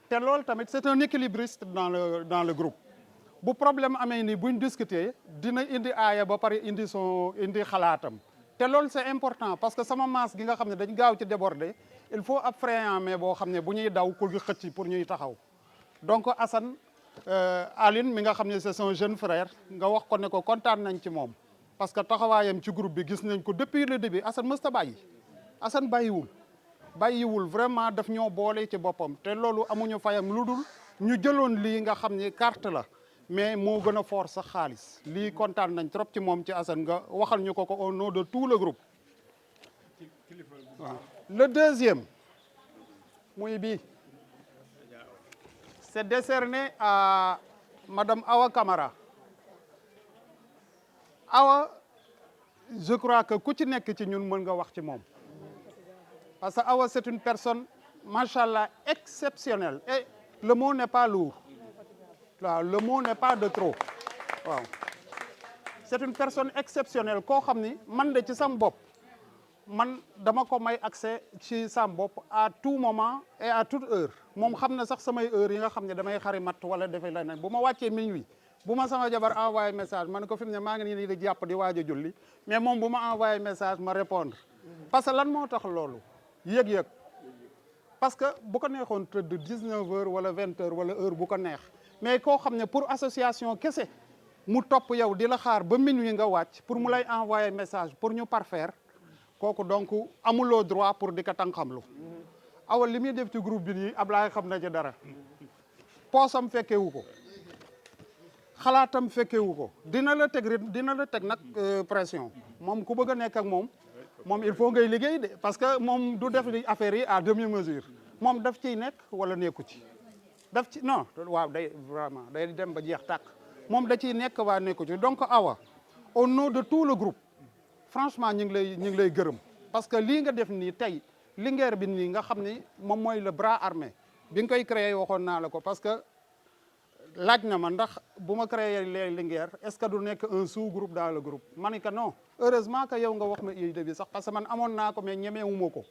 te loolu tamit c'est un équilibriste dans le groupe. bu problème amee ni buñ discuter dina indi aaya ba pare indi xalaatam te loolu c'est important parce que sama maas gi nga xam ne dañ gaaw ci déborder il faut ab frein mais boo xam ne bu ñuy daw ku xëcc pour ñuy taxaw donc Assane Aline mi nga xam ne c'est son jeune frère nga wax ko ne ko kontaan nañ ci moom parce que taxawaayam ci groupe bi gis nañ ko depuis le début Assane mës ta bàyyi Assane bàyyiwul vraiment daf ñoo boole ci boppam te loolu amuñu fayam lu dul ñu jëloon lii nga xam ne carte la mais moo gën a fort sax xaalis lii kontaan nañ trop ci moom ci Assane nga waxal ñu ko au nom de tout le groupe. waaw le deuxième muy bii c'est décerné à madame Awa Camara. Awa je crois que ku ci nekk ci ñun mën nga wax ci moom parce que Awa c'est une personne machallah exceptionnelle et le mot n'est pas lourd. waaw le mot n'est pas de trop waaw c'est une personne exceptionnelle koo xam ni man de ci sam bopp man dama ko may accès ci sam bopp à tout moment et à toute heure moom xam na sax samay heures yi nga xam ne damay xari mat wala defee leneen bu ma wàccee minuit bu ma sama jabar envoyé message man ko fi mu ne maa ngi nii di jàpp di waaj a julli mais moom bu ma envoyé message ma répondre parce que lan moo tax loolu yëg-yëg parce que bu ko neexoon tëdd 19 heures wala 20 heures wala heure bu ko neex mais koo xam ne pour association kese mu topp yow di la xaar ba minuit nga wàcc pour mu lay envoyer message pour ñu parfaire kooku donc amuloo droit pour di ko tànqamlu Awa li muy def ci groupe bi nii Ablaye xam na ci dara poosam fekkewu ko xalaatam fekkewu ko dina la teg nag pression moom ku bëgg a nekk ak moom il faut ngay liggéey de parce que moom du def li affaire yi à demi mesure moom daf ciy nekk wala nekku ci non waaw day vraiment day dem ba jeex tàkk moom da ciy nekk waa nekku ci donc Awa au nom de tout le groupe franchement ñu ngi lay gërëm parce que lii nga def nii tey Linguère bi nii nga xam ni moom mooy le bras armé bi nga koy créé waxoon naa la ko parce que laaj na ma ndax bu ma créé les Linguère est-ce que du nekk un sous-groupe dans le groupe ma ni que non heureusement que yow nga wax ma idée bi sax parce que man amoon naa ko mais ñemewuma ko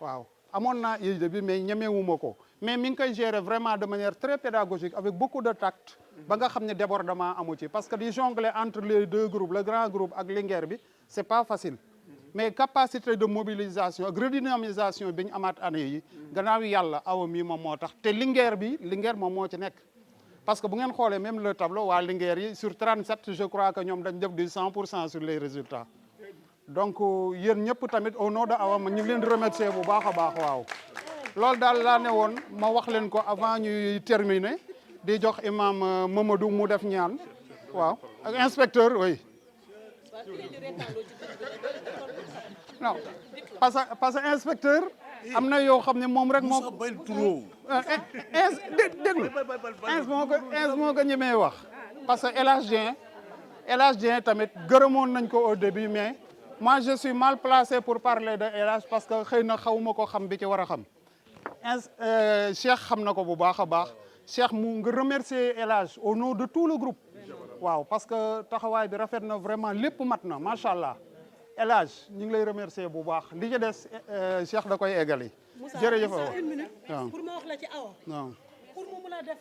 waaw amoon naa idée bi mais ñemewuma ko mais mi ngi koy gérer vraiment de manière très pédagogique avec beaucoup de tact ba nga xam ne débordement amu ci parce que di jongler entre les deux groupes le grand groupe ak Linguère bi c'est pas facile mais capacité de mobilisation ak redynamisation bi ñu amaat année yi gannaaw yàlla Awa mii moom moo tax te Linguère moom moo ci nekk parce que bu ngeen xoolee même le tableau waa Linguère yi sur 37 je crois que ñoom dañ def du 100% sur les résultats donc yéen ñëpp tamit au nom de Awa ñu ngi leen di remercier bu baax a baax waaw loolu daal laa ne woon ma wax leen ko avant ñuy terminer di jox imam Mamadou mu def ñaan waaw ak inspecteur oui non parce que inspecteur am na yoo xam ne moom rek moo déglu moo ko ñemee wax parce que El Hadj Dieng tamit gërëmoon nañ ko au début mais moi je suis mal placé pour parler de El Hadj parce que xëy na xawma ko xam bi ci war a xam Cheikh xam na ko bu baax a baax Cheikh mu nga remercier El Hadj au nom de tout le groupe waaw parce que taxawaay bi rafet na vraiment lépp mat na macha allah El Hadj ñu ngi lay remercier bu baax li ci des Cheikh da koy eggali. jërëjëf Moussa une minute waaw pour ma wax la ci awa waaw pour mu mën a def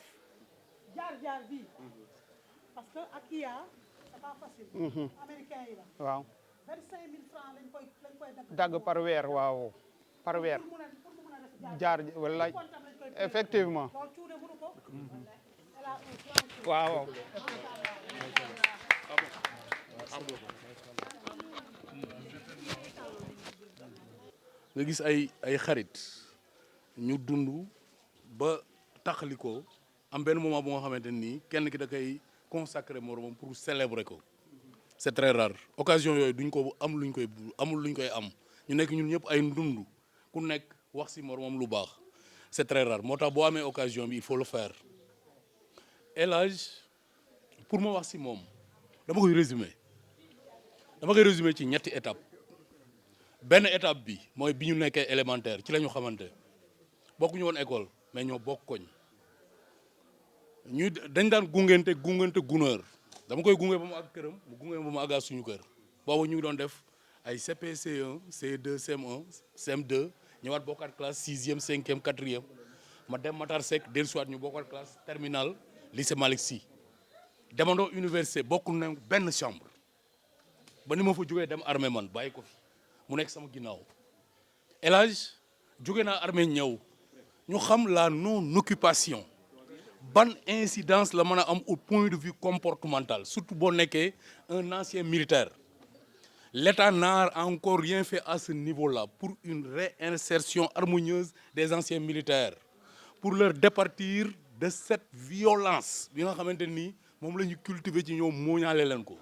jaar-jaar bi parce que ak IA c'est pas facile américain yi la waaw 25 000 francs lañ koy dagg par weer waaw par weer jaar wallaay effectivement waaw nga gis ay xarit ñu dund ba taxalikoo am benn moment bu nga xamante nii kenn ki da koy consacré moromam pour célébrer ko c'est très rare occasion yooyu duñ ko am luñ koy amul luñ koy am ñu nekk ñun ñëpp ay ndund ku nekk wax si moromam lu baax c'est très rare moo tax boo amee occasion bi il faut le faire El Hadj pour ma wax si moom dama koy résumer ci ñetti étape benn étape bi mooy bi ñu nekkee élémentaire ci la ñu xamante bokkuñu woon école mais ñoo bokk koñ ñu dañ daan gungente gunóor dama koy gunge ba mu àgg këram mu gunge ba mu àggaat suñu kër boobu ñu ngi doon def ay CP C1 C2 CM1 CM2 ñëwaat bokkaat classe 6e 5e 4e ma dem Matar Seck dellusiwaat ñu bokkaat classe terminale lycée Malick Sy demandoo université bokku na benn chambre ba ni ma fa jógee dem armée man bàyyi ko fi mu nekk sama ginnaaw El Hadj jóge naa armée ñëw ñu xam la non occupation ban incidence la mën a am au point de vue comportemental surtout boo nekkee un ancien militaire l'État n'a encore rien fait à ce niveau-là pour une réinsertion harmonieuse des anciens militaires pour leur départir de cette violence bi nga xamante ni moom la ñu cultiver ci ñoom mooñaale leen ko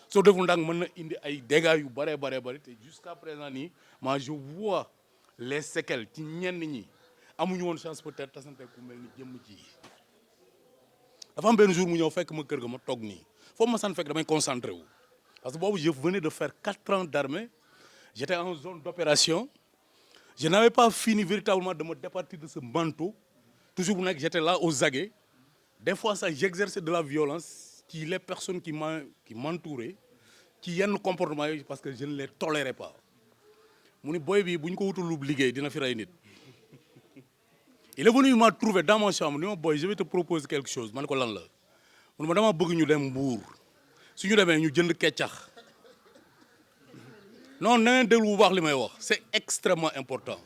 soo deful ndànk mën na indi ay dégâts yu bare te jusqu'à présent nii moi je vois les séquelles ci ñenn ñi amuñu woon chance peut-être tasante ku mel ni jëmm ji dafa am benn jour mu ñëw fekk ma kër ga ma toog nii foofu ma san fekk damay concentré wu parce que boobu je venais de faire 4 ans d'armée j'étais en zone d'opération je n'avais pas fini véritablement de me départir de ce manteau toujours bu nekk j'étais là aux aguets des fois ça j'exerçais de la violence ci les personnes qui m'entouraient ci yenn comportement yi parce que je ne les tolérais pas mu ni boy bi bu ñu ko wutalul liggéey dina fi rey nit il est venu m'a trouvé dans ma chambre ni ma boy je vais te proposer quelque chose ma ne ko lan la mu ne ma dama bëgg ñu dem Mbuur su ñu demee ñu jënd keccax non na ngeen déglu bu baax li may wax c'est extrêmement important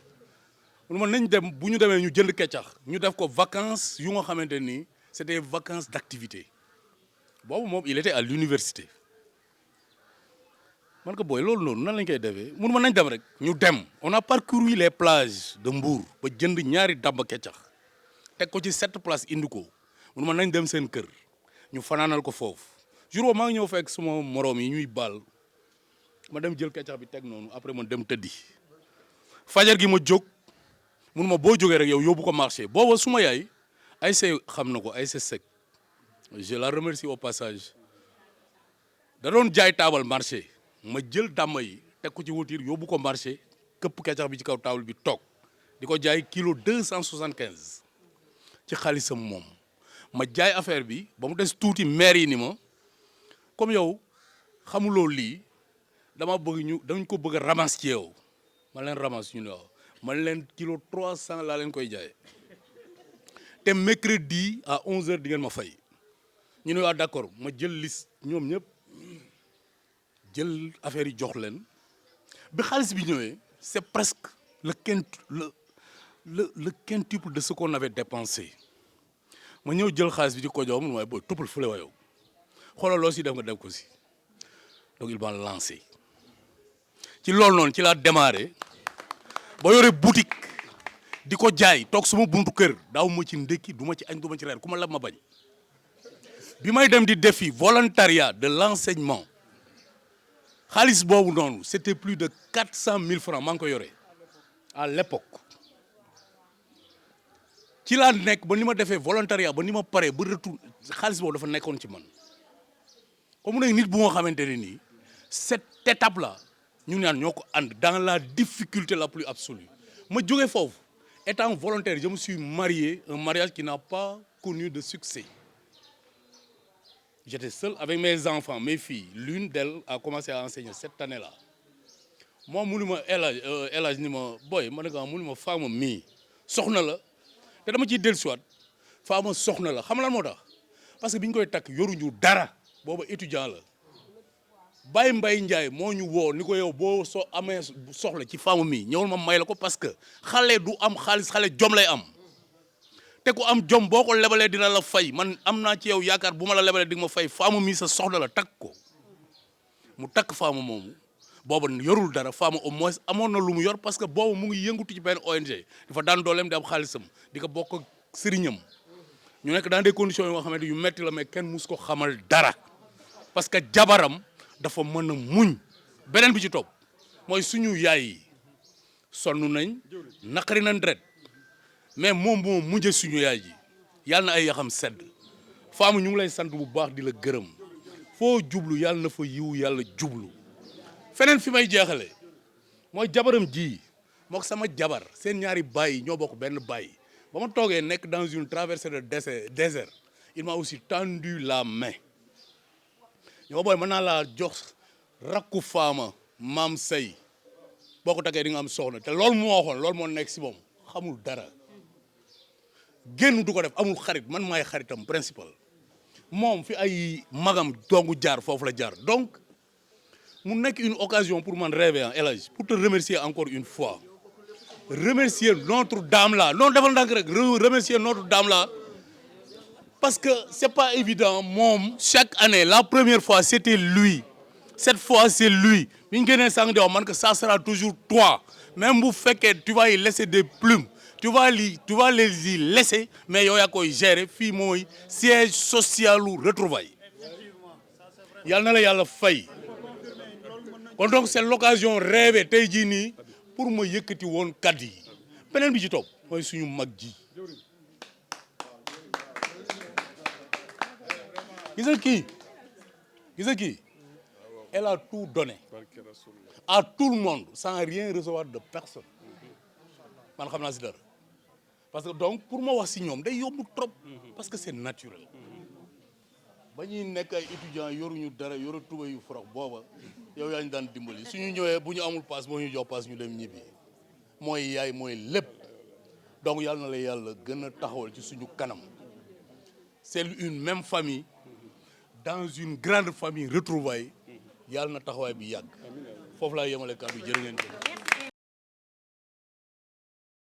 mu ne ma nañ dem bu ñu demee ñu jënd keccax ñu def ko vacances yu nga xamante ni c'est des vacances d'activité boobu moom il était à l'université man ko booy loolu noonu nan lañ koy defee mun ma nañ dem rek ñu dem on a parcouru les plages de Mbour ba jënd ñaari damba keccax teg ko ci 7 places indi ko mun ma nañ dem seen kër ñu fanaanal ko foofu jour boobu maa ngi ñëw fekk suma moroom yi ñuy baal ma dem jël keccax bi teg noonu après ma dem tëddi fajar gi ma jóg mun ma boo jógee rek yow yóbbu ko marché booba suma yaay ay see xam na ko ay see sec je la remercie au passage da doon jaay taabal marché ma jël dàmma yi teg ko ci wutir yóbbu ko marché këpp keccax bi ci kaw taabal bi toog di ko jaay kilo 275 ci xaalisam moom ma jaay affaire bi ba mu des tuuti maire yi ni ma comme yow xamuloo lii dama bëgg dañ ko bëgg a ramas ci yow ma leen ramas ñu ne waaw ma leen kilo 300 laa leen koy jaay te mercredi à 11h di ngeen ma fay ñu ne waa d'accord ma jël liste ñoom ñëpp jël affaire yi jox leen bi xaalis bi ñëwee c'est presque le quintuple de ce qu'on avait dépensé ma ñëw jël xaalis bi di ko jox mun waaye booy toppal fële wa yow xoolal loo si def nga def ko si donc il m'a lancé ci loolu noonu ci laa démarré ba yore boutique di ko jaay toog suma buntu kër daaw ma ci ndékki du ma ci añ du ma ci reer ku ma lab ma bañ bi may dem di defi volontariat de l'enseignement xaalis boobu noonu c'était plus de 400 000 francs maa ngi ko yore à l'époque ci laa nekk ba ni ma defee volontariat ba ni ma paree ba retour xaalis boobu dafa nekkoon ci man comme nekk nit bu nga xamante ne nii cette étape là ñu ñaan ñoo ko ànd dans la difficulté la plus absolue ma jógee foofu étant volontaire je me suis marié un mariage qui n'a pas connu de succès. J'étais seul avec mes enfants, mes filles. L'une d'elles a commencé à enseigner cette année-là. Moi, elle a dit, boy, je femme mi, soxna la. Té dama ci del soit femme soxna la. Xam lan motax? Parce que biñ koy tak yoruñu dara. Boba étudiant la. Baye Mbaye Ndiaye mo ñu wo niko yow bo so amé soxla ci femme mi, ñewul ma may la ko parce que xalé du am xaliss, xalé jom lay am. Te ku am jom boo ko lebalee dina la fay man am naa ci yow yaakaar bu ma la lebalee di nga ma fay faamu mi sa soxna la takk ko mu takk faamu moomu booba yorul dara faamu au moins amoon na lu mu yor parce que boobu mu ngi yëngutu ci benn ONG dafa daan dooleem di am xaalisam di ko bokk ak sëriñam ñu nekk dans des conditions yoo xamante yu metti la mais kenn mus ko xamal dara parce que jabaram dafa mën a muñ beneen bi ci topp mooy suñu yaay yi sonn nañ naqari nañ deret mais moom moo mujj suñu yaay ji yàlla na ay yaxam sedd faamu ñu ngi lay sant bu baax di la gërëm foo jublu yàlla na fa yiw yàlla jublu feneen fi may jeexale mooy jabaram ji mook sama jabar seen ñaari baay ñoo bokk benn baay ba ma toogee nekk dans une traversée de désert il m'a aussi tendu la main ñoo booy mën naa laa jox rakku faama maam say boo ko takkee di nga am soxna te loolu moo waxoon loolu moo nekk si moom xamul dara génn du ko def amul xarit man maay xaritam principal moom fi ay magam dongu jaar foofu la jaar donc mu nekk une occasion pour man rêver El Hadj pour te remercier encore une fois remercier notre dame là non defal ndànk rek remercier notre dame là parce que c'est pas évident moom chaque année la première fois c'était lui cette fois c'est lui mi ngi génnee sànq di wax man que ça sera toujours toi même bu fekkee tu vas y laisser des plumes tu vas les y laisser mais yow yaa koy gérer fii mooy siège social u retrouvailles yàlla na la yàlla fay kon donc c'est l'occasion rêvée tey jii nii pour ma yëkkati woon kàddu yi beneen bi ci topp mooy suñu mag ji gis nga kii elle a tout donné à tout le monde sans rien recevoir de personne man xam naa si dara parce que donc pour ma wax si ñoom day yomb trop parce que c'est naturel ba ñuy nekk ay étudiants yoruñu dara yoru tuba yu forox booba yow yaa ñu daan dimbali suñu ñëwee bu ñu amul paas boo ñu jox paas ñu dem ñibbi mooy yaay mooy lépp donc yàlla na la yàlla gën a taxawal ci suñu kanam c'est une même famille dans une grande famille retrouvaille yàlla na taxawaay bi yàgg foofu laa yemale kàddu jërë ngeen jëf